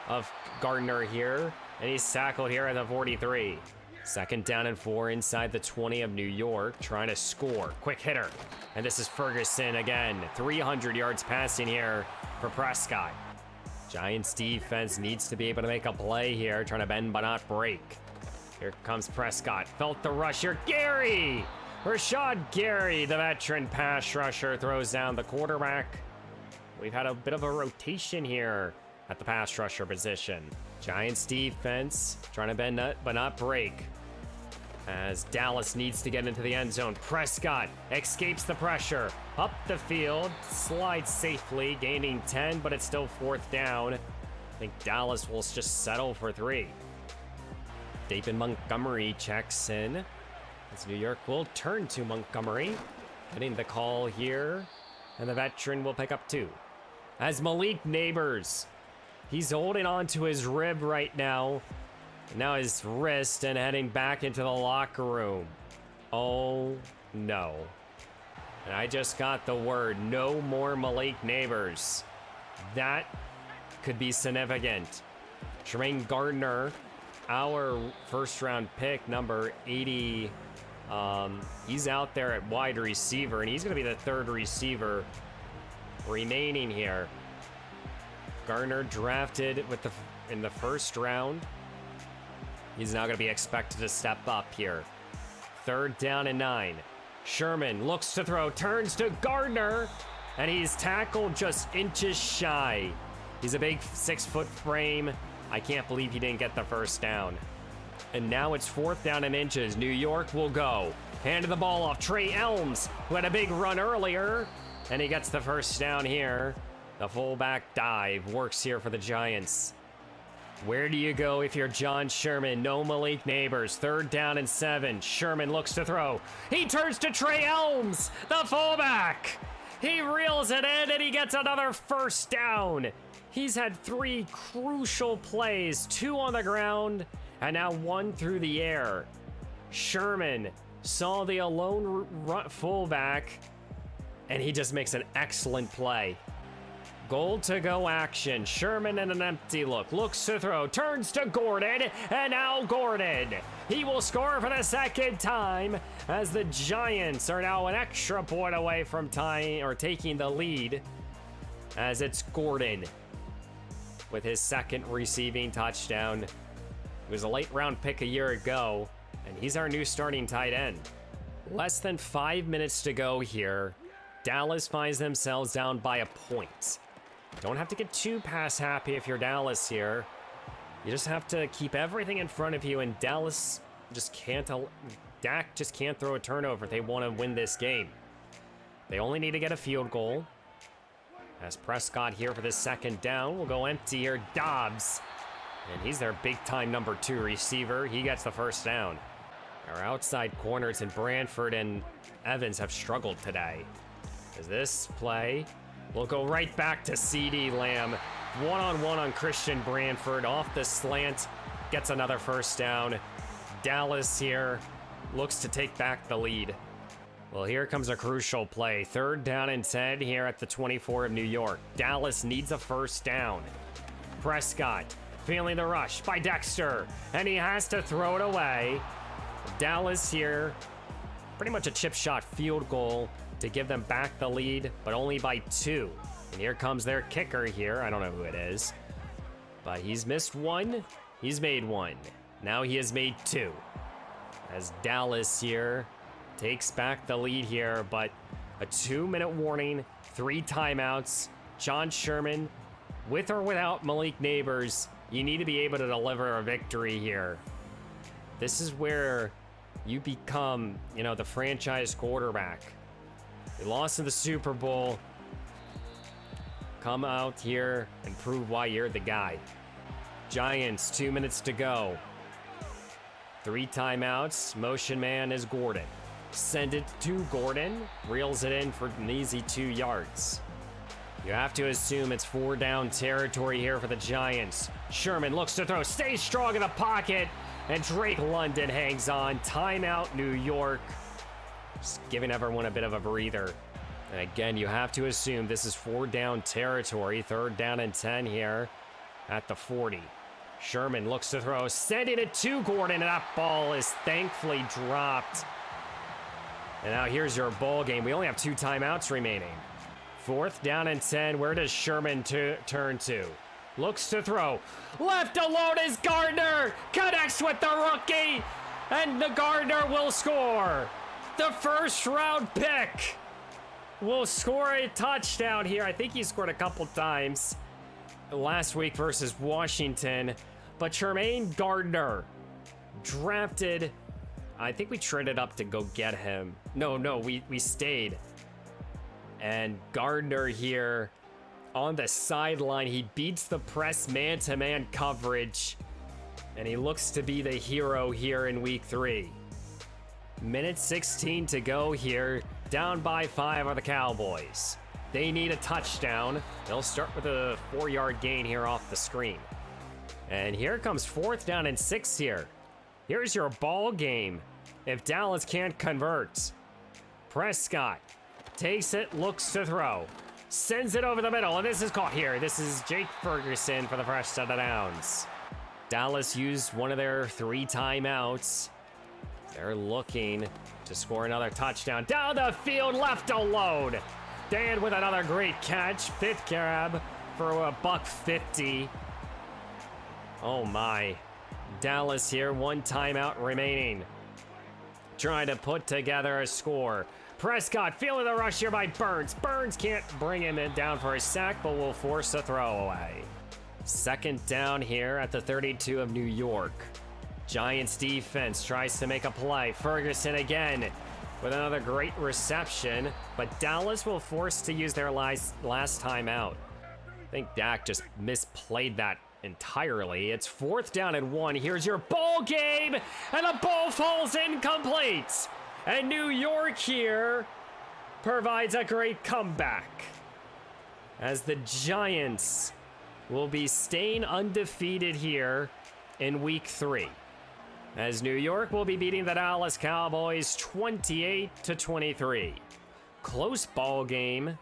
of Gardner here, and he's tackled here at the 43. 2nd down and 4 inside the 20 of New York, trying to score. Quick hitter. And this is Ferguson again. 300 yards passing here for Prescott. Giants defense needs to be able to make a play here, trying to bend but not break. Here comes Prescott. Felt the rush here. Gary! Rashad Gary, the veteran pass rusher, throws down the quarterback. We've had a bit of a rotation here at the pass rusher position. Giants defense trying to bend but not break. As Dallas needs to get into the end zone. Prescott escapes the pressure. Up the field, slides safely, gaining 10, but it's still 4th down. I think Dallas will just settle for 3. David Montgomery checks in. As New York will turn to Montgomery. Getting the call here. And the veteran will pick up 2. As Malik Neighbors. He's holding on to his rib right now. Now his wrist, and heading back into the locker room. Oh no. And I just got the word, no more Malik Neighbors. That could be significant. Tremaine Gardner, our 1st round pick, number 80. He's out there at wide receiver, and he's going to be the 3rd receiver remaining here. Gardner drafted in the 1st round. He's now going to be expected to step up here. 3rd down and 9. Sherman looks to throw, turns to Gardner, and he's tackled just inches shy. He's a big 6-foot frame. I can't believe he didn't get the 1st down. And now it's 4th down and inches. New York will go. Handed the ball off. Trey Elms, who had a big run earlier, and he gets the 1st down here. The fullback dive works here for the Giants. Where do you go if you're John Sherman? No Malik Neighbors. 3rd down and 7. Sherman looks to throw. He turns to Trey Elms, the fullback. He reels it in, and he gets another 1st down. He's had 3 crucial plays, 2 on the ground, and now 1 through the air. Sherman saw the alone fullback, and he just makes an excellent play. Goal to go action. Sherman in an empty look. Looks to throw. Turns to Gordon. And now Gordon. He will score for the 2nd time as the Giants are now an extra point away from tying or taking the lead, as it's Gordon with his 2nd receiving touchdown. He was a late round pick a year ago, and he's our new starting tight end. Less than 5 minutes to go here. Dallas finds themselves down by a point. Don't have to get too pass happy if you're Dallas here. You just have to keep everything in front of you, and Dallas just can't, Dak just can't throw a turnover if they want to win this game. They only need to get a field goal. As Prescott here for the second down, will go empty here. Dobbs, and he's their big-time number 2 receiver. He gets the first down. Our outside corners in Branford and Evans have struggled today. As this play will go right back to CeeDee Lamb. One-on-one on Christian Branford, off the slant, gets another first down. Dallas here looks to take back the lead. Well, here comes a crucial play. 3rd down and 10 here at the 24 of New York. Dallas needs a first down. Prescott feeling the rush by Dexter, and he has to throw it away. Dallas here, pretty much a chip shot field goal to give them back the lead, but only by 2. And here comes their kicker here. I don't know who it is, but he's missed 1. He's made 1. Now he has made 2. As Dallas here takes back the lead here, but a 2-minute warning, 3 timeouts. John Sherman, with or without Malik Neighbors, you need to be able to deliver a victory here. This is where you become, the franchise quarterback. You lost in the Super Bowl. Come out here and prove why you're the guy. Giants, 2 minutes to go. 3 timeouts. Motion man is Gordon. Send it to Gordon. Reels it in for an easy 2 yards. You have to assume it's 4 down territory here for the Giants. Sherman looks to throw. Stays strong in the pocket. And Drake London hangs on. Timeout, New York. Just giving everyone a bit of a breather. And again, you have to assume this is 4 down territory. 3rd down and 10 here at the 40. Sherman looks to throw. Sending it to Gordon. And that ball is thankfully dropped. And now here's your ball game. We only have 2 timeouts remaining. 4th down and 10. Where does Sherman turn to? Looks to throw. Left alone is Gardner. Connects with the rookie. And the Gardner will score. The first round pick will score a touchdown here. I think he scored a couple times last week versus Washington. But Jermaine Gardner, drafted. I think we traded up to go get him. No, we stayed. And Gardner here on the sideline, he beats the press man-to-man coverage, and he looks to be the hero here in week 3. Minute 16 to go here. Down by 5 are the Cowboys. They need a touchdown. They'll start with a 4-yard gain here off the screen. And here comes 4th down and 6 here. Here's your ball game if Dallas can't convert. Prescott takes it, looks to throw. Sends it over the middle, and this is caught here. This is Jake Ferguson for the first set of downs. Dallas used one of their 3 timeouts. They're looking to score another touchdown. Down the field, left alone. Dan with another great catch. 5th grab for a $150. Oh my. Dallas here, 1 timeout remaining. Trying to put together a score. Prescott feeling the rush here by Burns. Burns can't bring him down for a sack, but will force a throwaway. 2nd down here at the 32 of New York. Giants defense tries to make a play. Ferguson again with another great reception, but Dallas will force to use their last timeout. I think Dak just misplayed that entirely. It's 4th down and 1. Here's your ball game, and the ball falls incomplete. And New York here provides a great comeback, as the Giants will be staying undefeated here in week 3, as New York will be beating the Dallas Cowboys 28-23. Close ball game.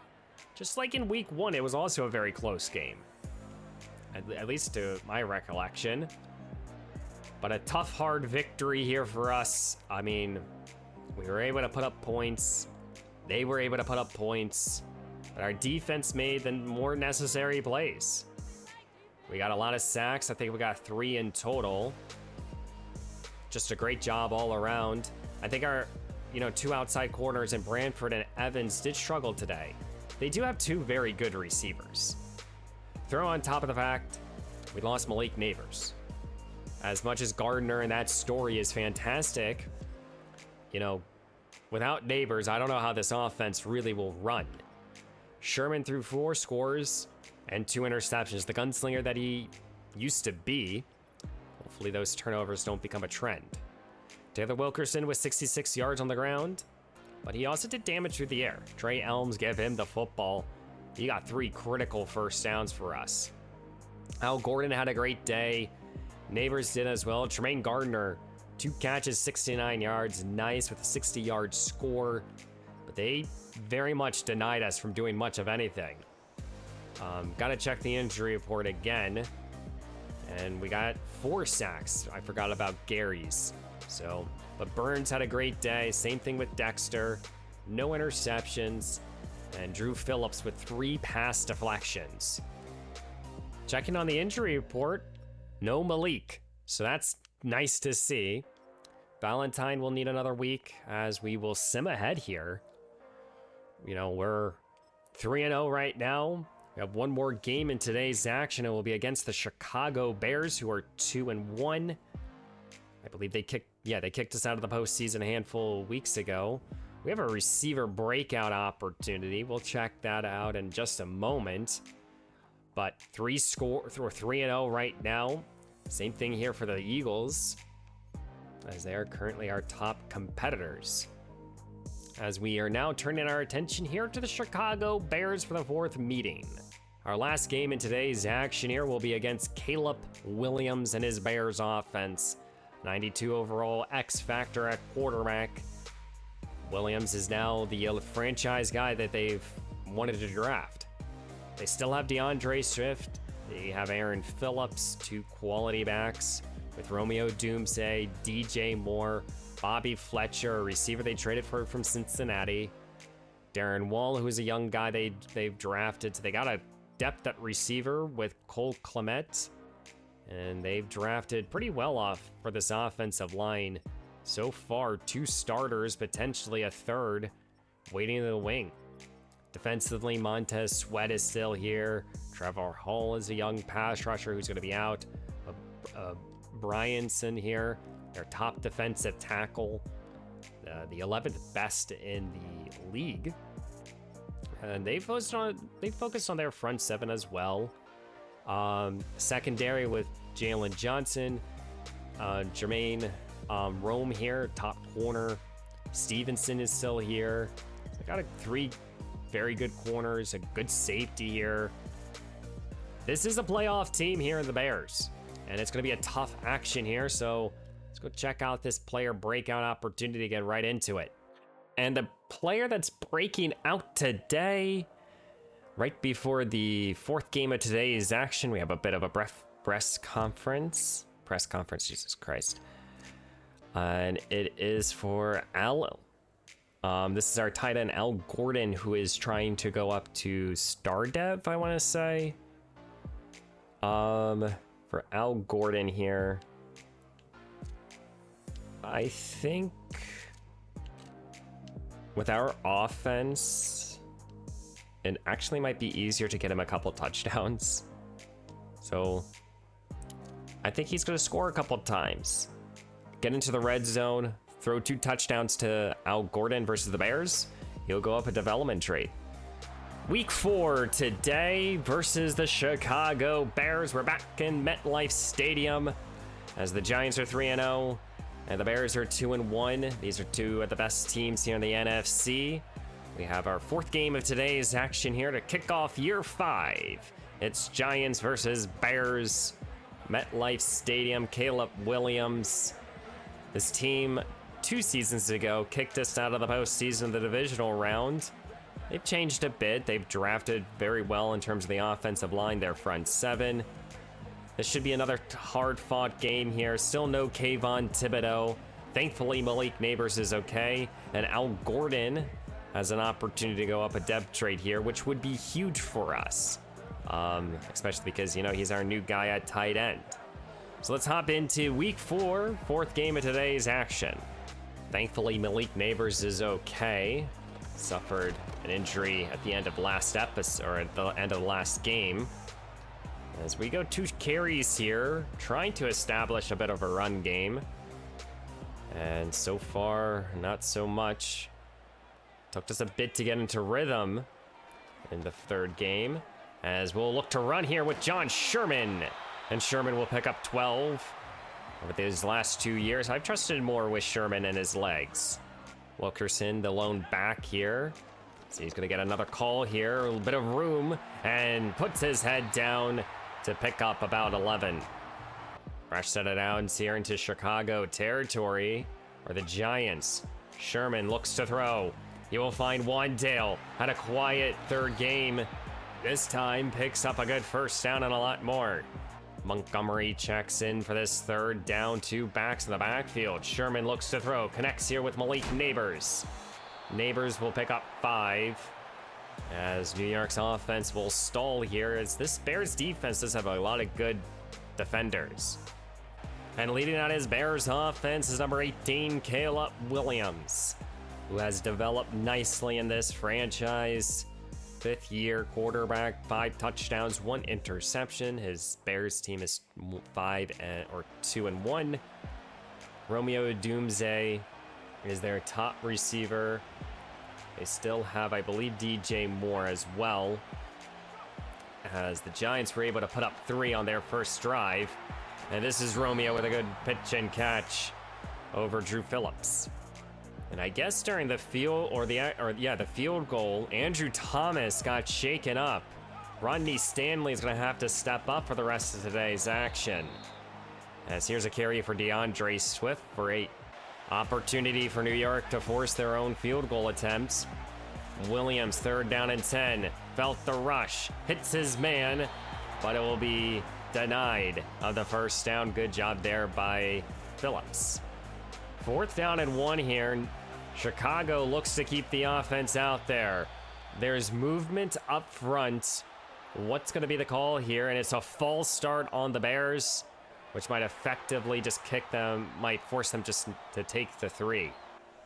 Just like in week 1, it was also a very close game, at least to my recollection. But a tough, hard victory here for us. I mean, we were able to put up points. They were able to put up points. But our defense made the more necessary plays. We got a lot of sacks. I think we got 3 in total. Just a great job all around. I think our two outside corners, and Branford and Evans did struggle today. They do have two very good receivers. Throw on top of the fact we lost Malik Neighbors. As much as Gardner and that story is fantastic, without Neighbors, I don't know how this offense really will run. Sherman threw 4 scores and 2 interceptions. The gunslinger that he used to be. Hopefully those turnovers don't become a trend. Taylor Wilkerson with 66 yards on the ground, but he also did damage through the air. Trey Elms gave him the football. He got 3 critical first downs for us. Al Gordon had a great day. Neighbors did as well. Tremaine Gardner, 2 catches, 69 yards. Nice with a 60-yard score. But they very much denied us from doing much of anything. Gotta check the injury report again. And we got 4 sacks. I forgot about Gary's. But Burns had a great day. Same thing with Dexter. No interceptions. And Drew Phillips with 3 pass deflections. Checking on the injury report, no Malik. So that's nice to see. Valentine will need another week as we will sim ahead here. We're 3-0 right now. We have one more game in today's action. It will be against the Chicago Bears, who are 2-1. I believe they kicked us out of the postseason a handful of weeks ago. We have a receiver breakout opportunity. We'll check that out in just a moment. But 3-0 right now. Same thing here for the Eagles, as they are currently our top competitors. As we are now turning our attention here to the Chicago Bears for the 4th meeting. Our last game in today's action here will be against Caleb Williams and his Bears offense. 92 overall X factor at quarterback. Williams is now the franchise guy that they've wanted to draft. They still have DeAndre Swift. They have Aaron Phillips, 2 quality backs, with Romeo Doomsday, DJ Moore, Bobby Fletcher, a receiver they traded for from Cincinnati, Darren Wall, who's a young guy they've drafted. So they got a depth at receiver with Cole Clement, and they've drafted pretty well off for this offensive line. So far, 2 starters, potentially a 3rd, waiting in the wing. Defensively, Montez Sweat is still here. Trevor Hall is a young pass rusher who's going to be out. Bryanson here, their top defensive tackle, the 11th best in the league. And they focused on their front 7 as well. Secondary with Jalen Johnson, Jermaine Rome here, top corner. Stevenson is still here. They got 3 very good corners, a good safety here. This is a playoff team here in the Bears, and it's going to be a tough action here. So let's go check out this player breakout opportunity, get right into it. And the player that's breaking out today, right before the 4th game of today's action, we have a bit of a press conference, Jesus Christ. And it is for Al. This is our tight end, Al Gordon, who is trying to go up to Star Dev, I want to say. For Al Gordon here, I think with our offense, it actually might be easier to get him a couple touchdowns. So I think he's going to score a couple times, get into the red zone, throw 2 touchdowns to Al Gordon versus the Bears. He'll go up a development trait. Week 4 today versus the Chicago Bears. We're back in MetLife Stadium as the Giants are 3-0 and the Bears are 2-1. These are 2 of the best teams here in the NFC. We have our 4th game of today's action here to kick off year 5. It's Giants versus Bears. MetLife Stadium, Caleb Williams. This team 2 seasons ago kicked us out of the postseason of the divisional round. They've changed a bit. They've drafted very well in terms of the offensive line, their front 7. This should be another hard-fought game here. Still no Kayvon Thibodeau. Thankfully, Malik Neighbors is okay. And Al Gordon has an opportunity to go up a depth trade here, which would be huge for us. Especially because, he's our new guy at tight end. So let's hop into week 4, 4th game of today's action. Thankfully, Malik Neighbors is okay. Suffered an injury at the end of last episode, or at the end of the last game. As we go 2 carries here, trying to establish a bit of a run game. And so far, not so much. Took us a bit to get into rhythm in the 3rd game. As we'll look to run here with John Sherman. And Sherman will pick up 12. Over these last 2 years, I've trusted more with Sherman and his legs. Wilkerson, the lone back here. So he's going to get another call here. A little bit of room. And puts his head down to pick up about 11. Fresh set of downs here into Chicago territory. Or the Giants. Sherman looks to throw. He will find Wandale. Had a quiet 3rd game. This time picks up a good first down and a lot more. Montgomery checks in for this 3rd down, 2 backs in the backfield. Sherman looks to throw, connects here with Malik Neighbors. Neighbors will pick up 5 as New York's offense will stall here, as this Bears defense does have a lot of good defenders. And leading out his Bears offense is number 18, Caleb Williams, who has developed nicely in this franchise. 5th-year quarterback, 5 touchdowns, 1 interception. His Bears team is 2-1. Romeo Doomsday is their top receiver. They still have, I believe, DJ Moore as well, as the Giants were able to put up 3 on their first drive. And this is Romeo with a good pitch and catch over Drew Phillips. And I guess during the field the field goal, Andrew Thomas got shaken up. Rodney Stanley is going to have to step up for the rest of today's action. As here's a carry for DeAndre Swift for 8. Opportunity for New York to force their own field goal attempts. Williams, 3rd down and 10. Felt the rush, hits his man, but it will be denied of the first down. Good job there by Phillips. 4th down and 1 here. Chicago looks to keep the offense out there. There's movement up front. What's going to be the call here? And it's a false start on the Bears, which might effectively just might force them just to take the 3.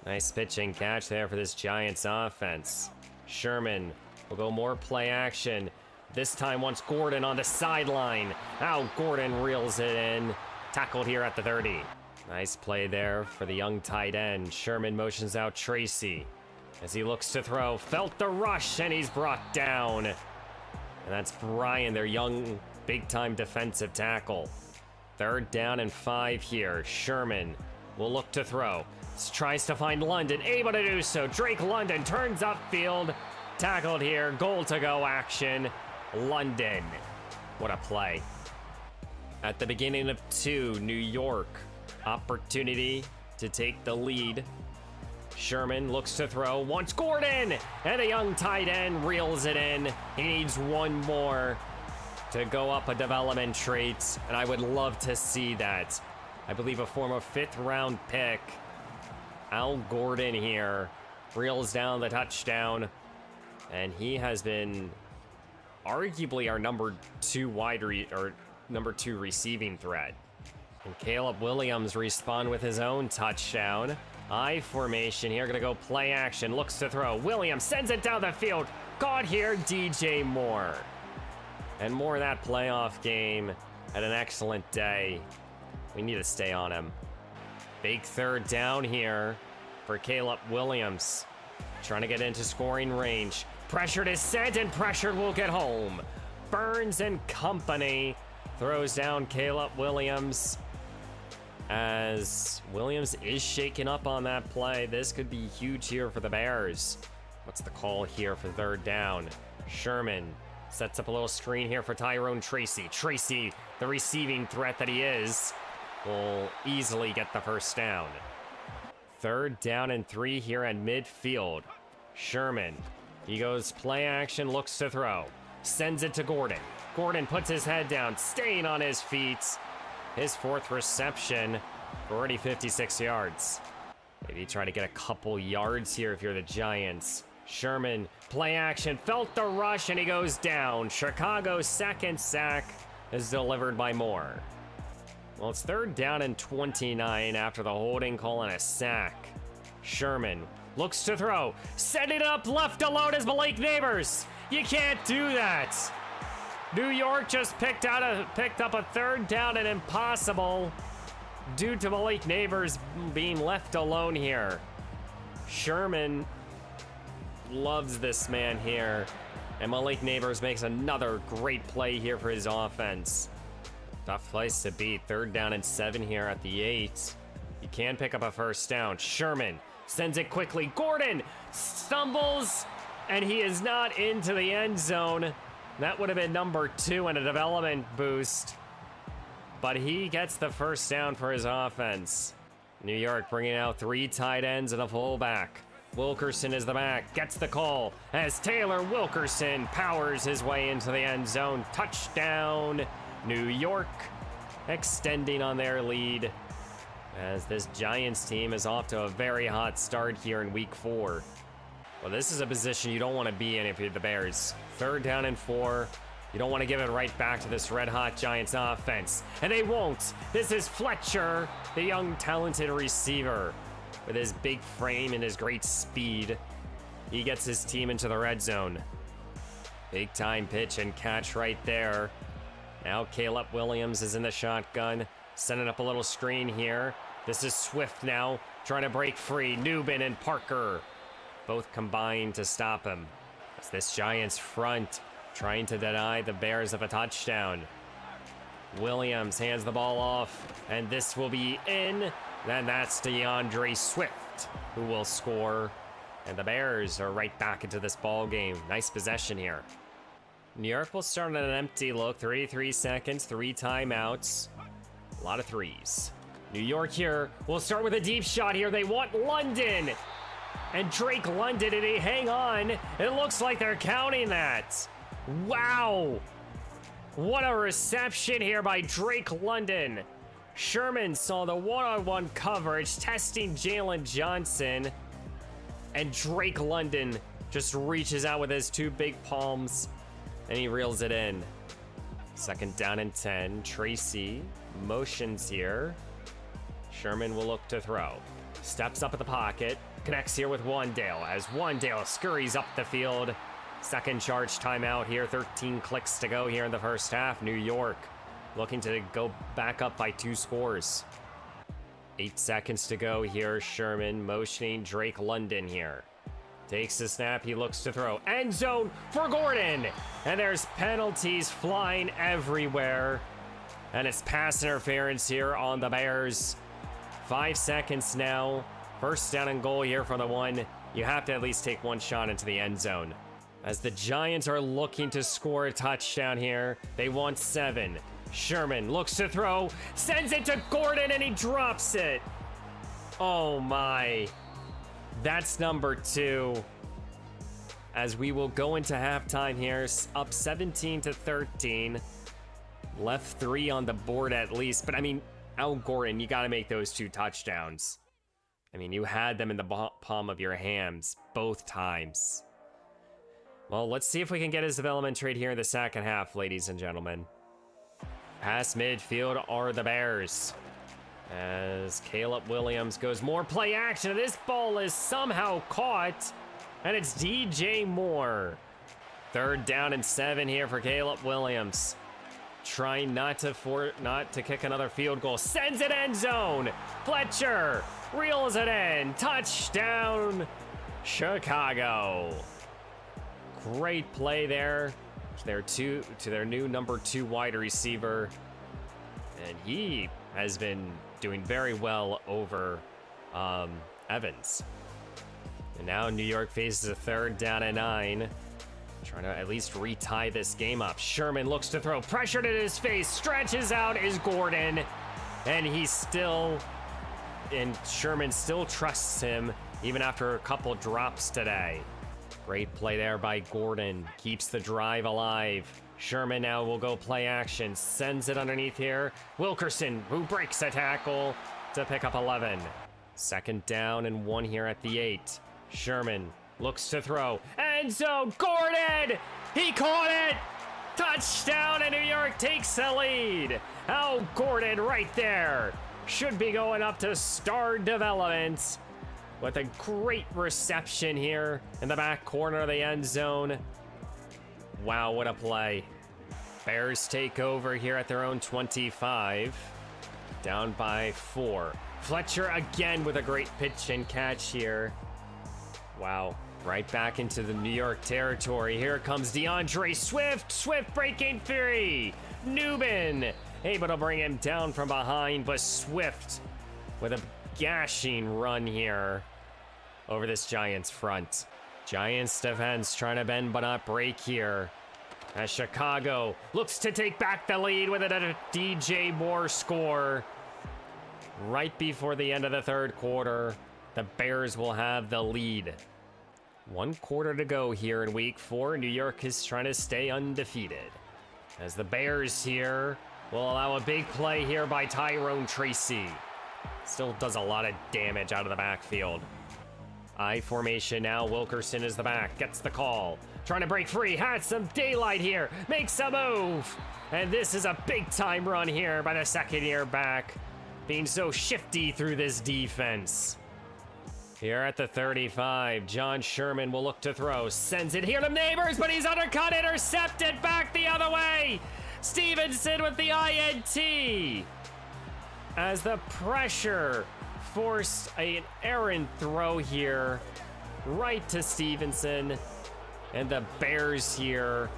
Nice pitch and catch there for this Giants offense. Sherman will go more play action. This time wants Gordon on the sideline. Now Gordon reels it in. Tackled here at the 30. Nice play there for the young tight end. Sherman motions out Tracy as he looks to throw. Felt the rush, and he's brought down. And that's Brian, their young, big-time defensive tackle. 3rd down and 5 here. Sherman will look to throw. Tries to find London, able to do so. Drake London turns upfield. Tackled here. Goal to go action. London. What a play. At the beginning of 2, New York. Opportunity to take the lead. Sherman looks to throw, wants Gordon, and a young tight end reels it in. He needs 1 more to go up a development trait, and I would love to see that. I believe a former 5th-round pick. Al Gordon here reels down the touchdown, and he has been arguably our number 2 receiving threat. And Caleb Williams respond with his own touchdown. I formation here, gonna go play action, looks to throw. Williams sends it down the field. Caught here, DJ Moore. And more of that playoff game. Had an excellent day. We need to stay on him. Big 3rd down here for Caleb Williams. Trying to get into scoring range. Pressured is sent, and pressured will get home. Burns and company throws down Caleb Williams. As Williams is shaken up on that play. This could be huge here for the Bears. What's the call here for 3rd down? Sherman sets up a little screen here for Tyrone Tracy. Tracy, the receiving threat that he is, will easily get the first down. 3rd down and 3 here at midfield. Sherman, he goes play action, looks to throw. Sends it to Gordon. Gordon puts his head down, staying on his feet. His 4th reception for already 56 yards. Maybe try to get a couple yards here if you're the Giants. Sherman, play action, felt the rush, and he goes down. Chicago's 2nd sack is delivered by Moore. Well, it's 3rd down and 29 after the holding call and a sack. Sherman looks to throw. Set it up left alone as Malik Neighbors. You can't do that. New York just picked up a third down and impossible due to Malik Neighbors being left alone here. Sherman loves this man here. And Malik Neighbors makes another great play here for his offense. Tough place to beat. 3rd down and 7 here at the 8. You can pick up a first down. Sherman sends it quickly. Gordon stumbles, and he is not into the end zone. That would have been number 2 and a development boost. But he gets the first down for his offense. New York bringing out 3 tight ends and a fullback. Wilkerson is the back, gets the call as Taylor Wilkerson powers his way into the end zone. Touchdown, New York, extending on their lead as this Giants team is off to a very hot start here in week 4. Well, this is a position you don't want to be in if you're the Bears. 3rd down and 4. You don't want to give it right back to this red-hot Giants offense. And they won't. This is Fletcher, the young, talented receiver. With his big frame and his great speed, he gets his team into the red zone. Big time pitch and catch right there. Now Caleb Williams is in the shotgun, setting up a little screen here. This is Swift now, trying to break free. Newman and Parker both combine to stop him. As this Giants front trying to deny the Bears of a touchdown. Williams hands the ball off, and this will be in. Then that's DeAndre Swift who will score. And the Bears are right back into this ball game. Nice possession here. New York will start on an empty look. 33 seconds, 3 timeouts. A lot of threes. New York here will start with a deep shot here. They want London. And Drake London, did he hang on? It looks like they're counting that. Wow. What a reception here by Drake London. Sherman saw the one-on-one coverage, testing Jalen Johnson. And Drake London just reaches out with his 2 big palms, and he reels it in. 2nd down and 10. Tracy motions here. Sherman will look to throw. Steps up at the pocket. Connects here with Wandale as Wandale scurries up the field. 2nd charge timeout here. 13 clicks to go here in the first half. New York looking to go back up by 2 scores. 8 seconds to go here. Sherman motioning Drake London here. Takes the snap, he looks to throw. End zone for Gordon! And there's penalties flying everywhere. And it's pass interference here on the Bears. 5 seconds now. 1st down and goal here for the 1. You have to at least take 1 shot into the end zone. As the Giants are looking to score a touchdown here, they want 7. Sherman looks to throw, sends it to Gordon, and he drops it. Oh my. That's number 2. As we will go into halftime here, up 17-13. Left 3 on the board at least. But I mean, Al Gordon, you got to make those 2 touchdowns. I mean, you had them in the palm of your hands both times. Well, let's see if we can get his development trade here in the second half, ladies and gentlemen. Past midfield are the Bears. As Caleb Williams goes more play action. This ball is somehow caught. And it's DJ Moore. 3rd down and 7 here for Caleb Williams. Trying not to kick another field goal. Sends it end zone. Fletcher reels it in. Touchdown, Chicago. Great play there. To their new number 2 wide receiver. And he has been doing very well over Evans. And now New York faces a 3rd down and 9. Trying to at least retie this game up. Sherman looks to throw. Pressured in his face. Stretches out is Gordon. And Sherman still trusts him even after a couple drops today. Great play there by Gordon. Keeps the drive alive. Sherman now will go play action. Sends it underneath here. Wilkerson, who breaks a tackle to pick up 11. 2nd down and 1 here at the 8. Sherman looks to throw. End zone, Gordon! He caught it! Touchdown, and New York takes the lead. Al Gordon right there. Should be going up to star development. with a great reception here in the back corner of the end zone. Wow, what a play. Bears take over here at their own 25, down by 4. Fletcher again with a great pitch and catch here. Wow, right back into the New York territory. Here comes DeAndre Swift. Swift breaking free. Newman able to bring him down from behind, but Swift with a gashing run here over this Giants front. Giants defense trying to bend but not break here, as Chicago looks to take back the lead with a DJ Moore score. Right before the end of the third quarter, the Bears will have the lead. 1 quarter to go here in week 4. New York is trying to stay undefeated, as the Bears here will allow a big play here by Tyrone Tracy. Still does a lot of damage out of the backfield. I formation now. Wilkerson is the back, gets the call. Trying to break free, has some daylight here, makes a move. And this is a big time run here by the second-year back, being so shifty through this defense. Here at the 35, John Sherman will look to throw, sends it here to Neighbors, but he's undercut, intercepted, back the other way. Stevenson with the INT, as the pressure forced an errant throw here right to Stevenson. And the Bears here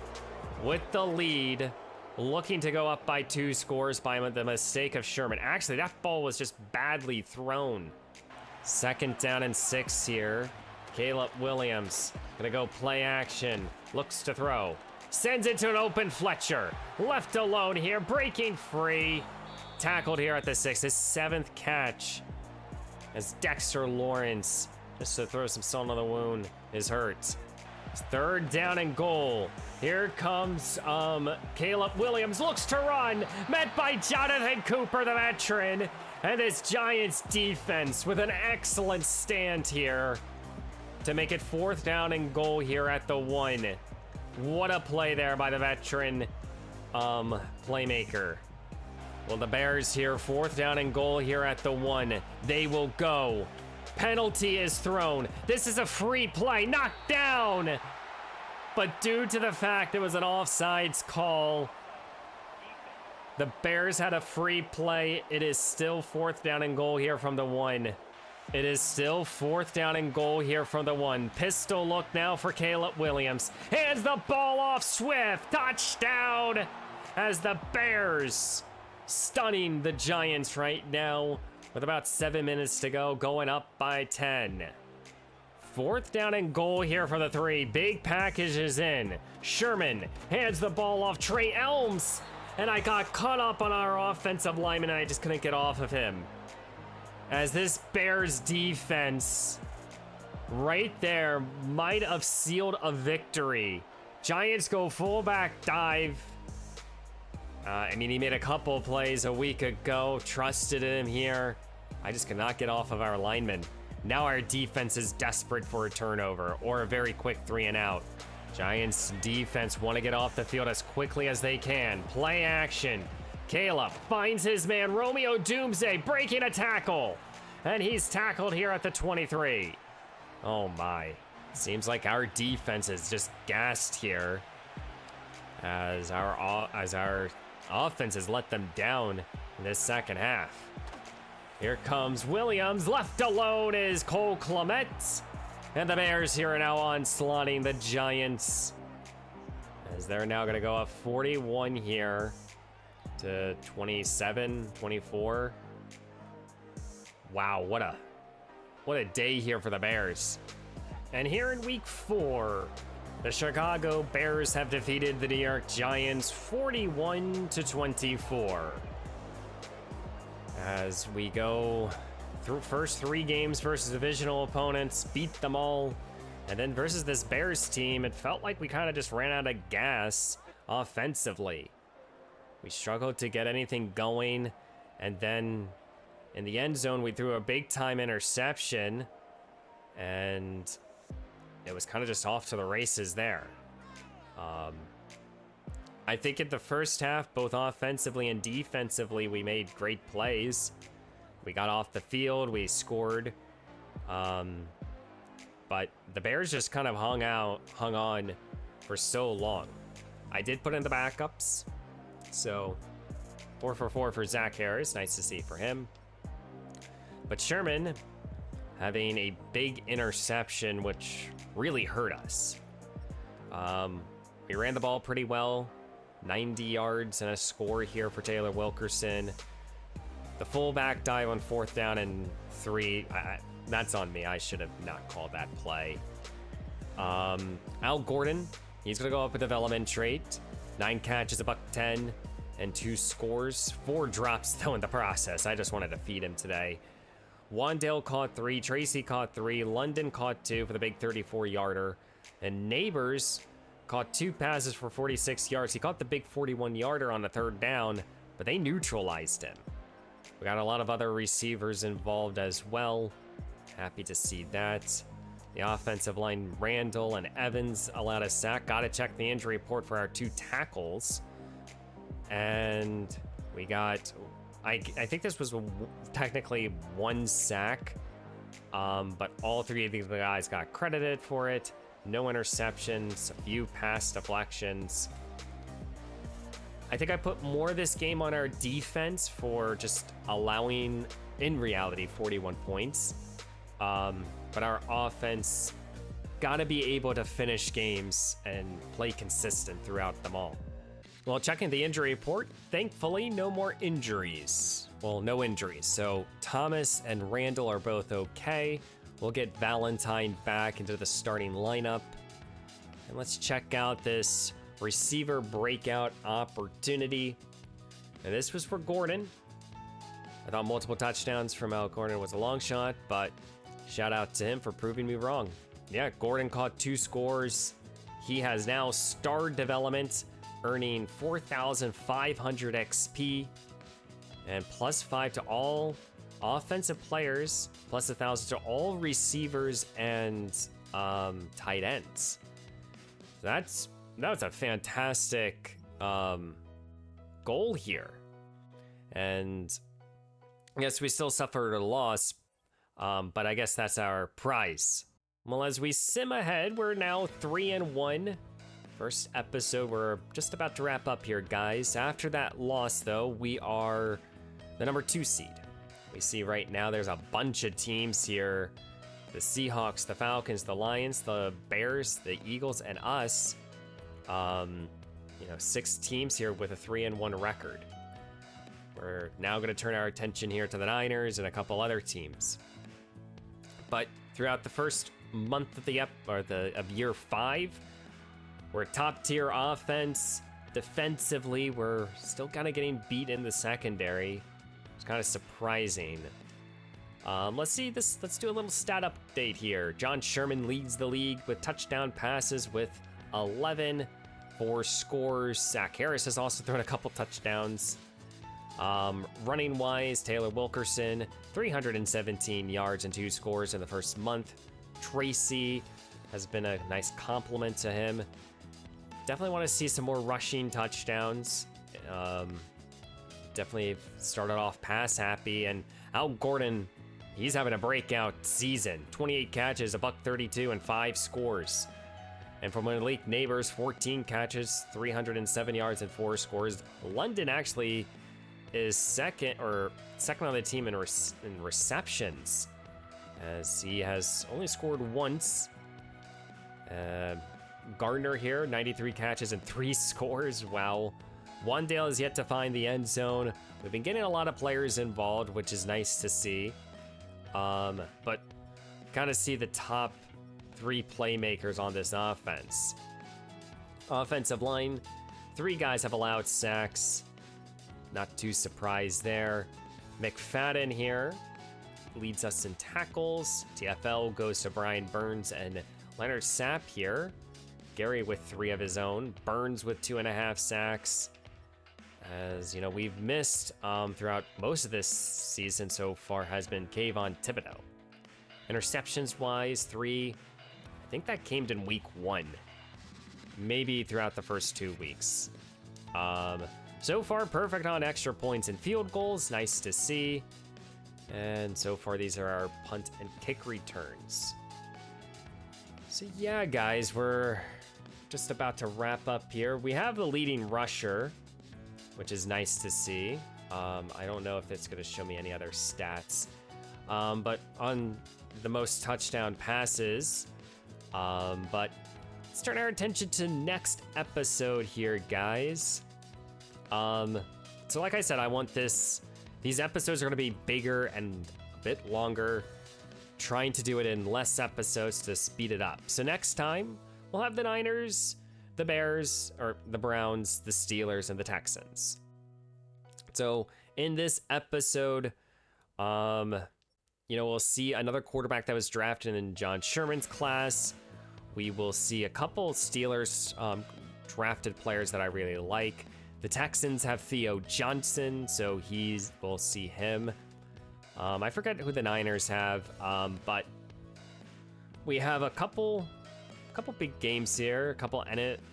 with the lead, looking to go up by 2 scores by the mistake of Sherman. Actually, that ball was just badly thrown. 2nd down and 6 here. Caleb Williams gonna go play action, looks to throw, sends it to an open Fletcher, left alone here, breaking free. Tackled here at the 6, his 7th catch, as Dexter Lawrence, just to throw some salt on the wound, is hurt. 3rd down and goal. Here comes Caleb Williams, looks to run, met by Jonathan Cooper, the veteran, and this Giants defense with an excellent stand here to make it 4th down and goal here at the 1. What a play there by the veteran playmaker. Well, the Bears here, 4th down and goal here at the 1. They will go. Penalty is thrown. This is a free play, knocked down. But due to the fact it was an offsides call, the Bears had a free play. It is still 4th down and goal here from the 1. It is still 4th down and goal here from the 1. Pistol look now for Caleb Williams. Hands the ball off Swift. Touchdown, as the Bears stunning the Giants right now with about 7 minutes to go, going up by 10. 4th down and goal here for the 3. Big package is in. Sherman hands the ball off Trey Elms, and I got caught up on our offensive lineman and I just couldn't get off of him. As this Bears defense right there might have sealed a victory. Giants go fullback dive. I mean, he made a couple plays a week ago, trusted him here. I just could not get off of our lineman. Now our defense is desperate for a turnover or a very quick 3 and out. Giants defense want to get off the field as quickly as they can. Play action. Caleb finds his man, Romeo Doomsday, breaking a tackle. And he's tackled here at the 23. Oh my. Seems like our defense is just gassed here, as our offense has let them down in this second half. Here comes Williams, left alone is Cole Clement. And the Bears here are now onslaughting the Giants, as they're now gonna go up 41 here to 27, 24. Wow, what a day here for the Bears. And here in week 4, the Chicago Bears have defeated the New York Giants 41-24. As we go through first 3 games versus divisional opponents, beat them all, and then versus this Bears team, it felt like we kind of just ran out of gas offensively. We struggled to get anything going, and then in the end zone, we threw a big time interception, and it was kind of just off to the races there. I think in the first half, both offensively and defensively, we made great plays. We got off the field, we scored But the Bears just kind of hung on for so long. I did put in the backups, so 4 for 4 for Zach Harris. Nice to see for him. But Sherman having a big interception, which really hurt us. We ran the ball pretty well. 90 yards and a score here for Taylor Wilkerson. The fullback dive on 4th down and 3. That's on me. I should have not called that play. Al Gordon, he's going to go up a development trait. 9 catches, $110, and 2 scores. 4 drops, though, in the process. I just wanted to feed him today. Wandale caught 3. Tracy caught 3. London caught 2 for the big 34-yarder. And Neighbors caught 2 passes for 46 yards. He caught the big 41-yarder on the 3rd down, but they neutralized him. We got a lot of other receivers involved as well. Happy to see that. The offensive line, Randall and Evans allowed a sack. Got to check the injury report for our 2 tackles. And we got, I think this was technically 1 sack, but all 3 of these guys got credited for it. No interceptions, a few pass deflections. I think I put more of this game on our defense for just allowing, in reality, 41 points. But our offense got to be able to finish games and play consistent throughout them all. Well, checking the injury report, thankfully, no more injuries. Well, no injuries. So Thomas and Randall are both okay. We'll get Valentine back into the starting lineup. And let's check out this receiver breakout opportunity. And this was for Gordon. I thought multiple touchdowns from Al Gordon was a long shot, but shout out to him for proving me wrong. Yeah, Gordon caught 2 scores. He has now star development, earning 4,500 XP and +5 to all offensive players, plus 1,000 to all receivers and tight ends. That was a fantastic goal here. And I guess we still suffered a loss, but I guess that's our prize. Well, as we sim ahead, we're now 3-1. First episode, we're just about to wrap up here, guys. After that loss, though, we are the number 2 seed. We see right now there's a bunch of teams here. The Seahawks, the Falcons, the Lions, the Bears, the Eagles, and us. 6 teams here with a 3-1 record. We're now going to turn our attention here to the Niners and a couple other teams. But throughout the first month of of year 5, we're top tier offense. Defensively, we're still kind of getting beat in the secondary. It's kind of surprising. Let's see this. Let's do a little stat update here. John Sherman leads the league with touchdown passes with 11, 4 scores. Zach Harris has also thrown a couple touchdowns. Running wise, Taylor Wilkerson, 317 yards and 2 scores in the first month. Tracy has been a nice compliment to him. Definitely want to see some more rushing touchdowns. Definitely started off pass happy, and Al Gordon, he's having a breakout season. 28 catches, $132, and 5 scores. And from Malik Neighbors, 14 catches, 307 yards, and 4 scores. London actually is second on the team in receptions, as he has only scored once. Gardner here, 93 catches and 3 scores. Wow. Wandale is yet to find the end zone. We've been getting a lot of players involved, which is nice to see. But kind of see the top 3 playmakers on this offense. Offensive line, 3 guys have allowed sacks. Not too surprised there. McFadden here leads us in tackles. TFL goes to Brian Burns and Leonard Sapp here. Gary with 3 of his own. Burns with 2.5 sacks. As you know, we've missed throughout most of this season so far has been Kayvon Thibodeau. Interceptions wise, 3. I think that came in week 1. Maybe throughout the first 2 weeks. So far, perfect on extra points and field goals. Nice to see. And so far, these are our punt and kick returns. So yeah, guys, we're just about to wrap up here. We have the leading rusher, which is nice to see. I don't know if it's going to show me any other stats. But on the most touchdown passes. But let's turn our attention to next episode here, guys. So like I said, I want these episodes are going to be bigger and a bit longer, trying to do it in less episodes to speed it up. So next time, we'll have the Niners, the Bears, or the Browns, the Steelers, and the Texans. So in this episode, we'll see another quarterback that was drafted in John Sherman's class. We will see a couple Steelers drafted players that I really like. The Texans have Theo Johnson, so we'll see him. I forget who the Niners have, but we have a couple big games here,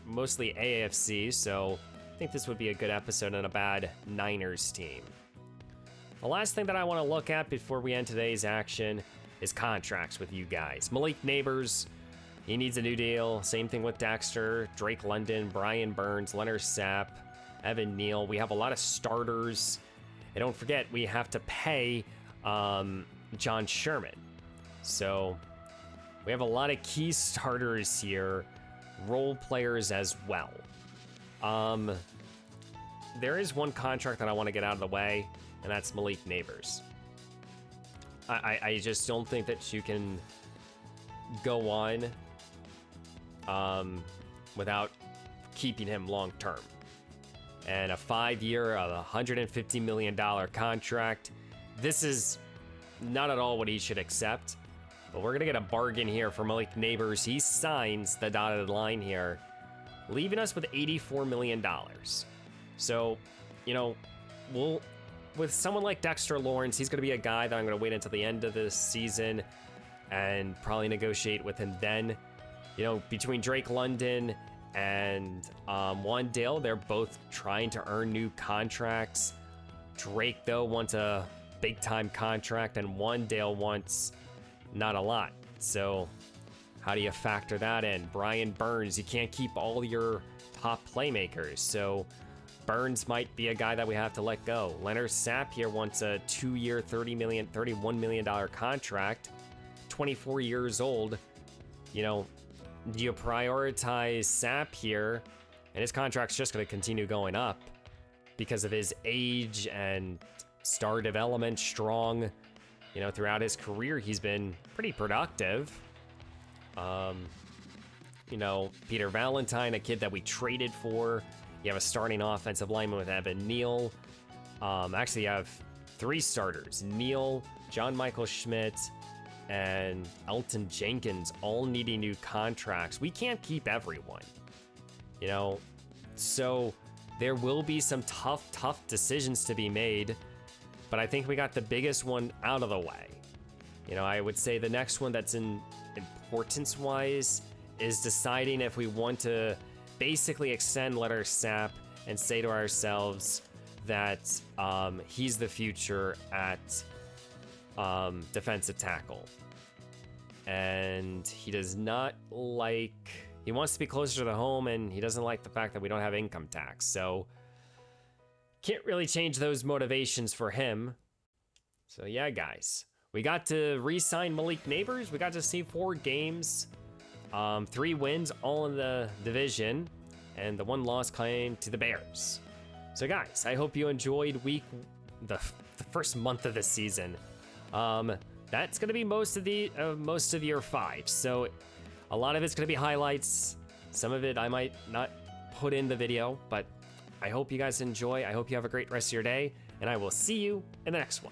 mostly AFC, so I think this would be a good episode on a bad Niners team. The last thing that I want to look at before we end today's action is contracts with you guys. Malik Neighbors, he needs a new deal. Same thing with Dexter, Drake London, Brian Burns, Leonard Sapp, Evan Neal. We have a lot of starters. And don't forget, we have to pay John Sherman. So we have a lot of key starters here, role players as well. There is one contract that I want to get out of the way, and that's Malik Neighbors. I just don't think that you can go on without keeping him long term. And a 5-year, $150 million contract. This is not at all what he should accept, but we're gonna get a bargain here for Malik Neighbors. He signs the dotted line here, leaving us with $84 million. So, with someone like Dexter Lawrence, he's gonna be a guy that I'm gonna wait until the end of the season and probably negotiate with him then. Between Drake London and Wandale, they're both trying to earn new contracts. Drake, though, wants a big-time contract, and Wandale wants not a lot. So how do you factor that in? Brian Burns, you can't keep all your top playmakers, so Burns might be a guy that we have to let go. Leonard Sapp here wants a 2-year, $31 million contract, 24 years old. Do you prioritize Sapp here? And his contract's just going to continue going up because of his age and star development, strong. Throughout his career, he's been pretty productive. Peter Valentine, a kid that we traded for. You have a starting offensive lineman with Evan Neal. Actually, you have 3 starters. Neal, John Michael Schmidt, and Elton Jenkins all needing new contracts. We can't keep everyone, so there will be some tough decisions to be made, but I think we got the biggest one out of the way. I would say the next one that's in importance wise is deciding if we want to basically extend Leonard Sapp and say to ourselves that he's the future at defensive tackle. And he does not he wants to be closer to home, and he doesn't like the fact that we don't have income tax. So can't really change those motivations for him. So yeah, guys, we got to re-sign Malik Neighbors. We got to see 4 games, 3 wins, all in the division, and the 1 loss coming to the Bears. So guys, I hope you enjoyed the first month of the season. That's going to be most of year 5. So a lot of it's going to be highlights. Some of it I might not put in the video, but I hope you guys enjoy. I hope you have a great rest of your day, and I will see you in the next one.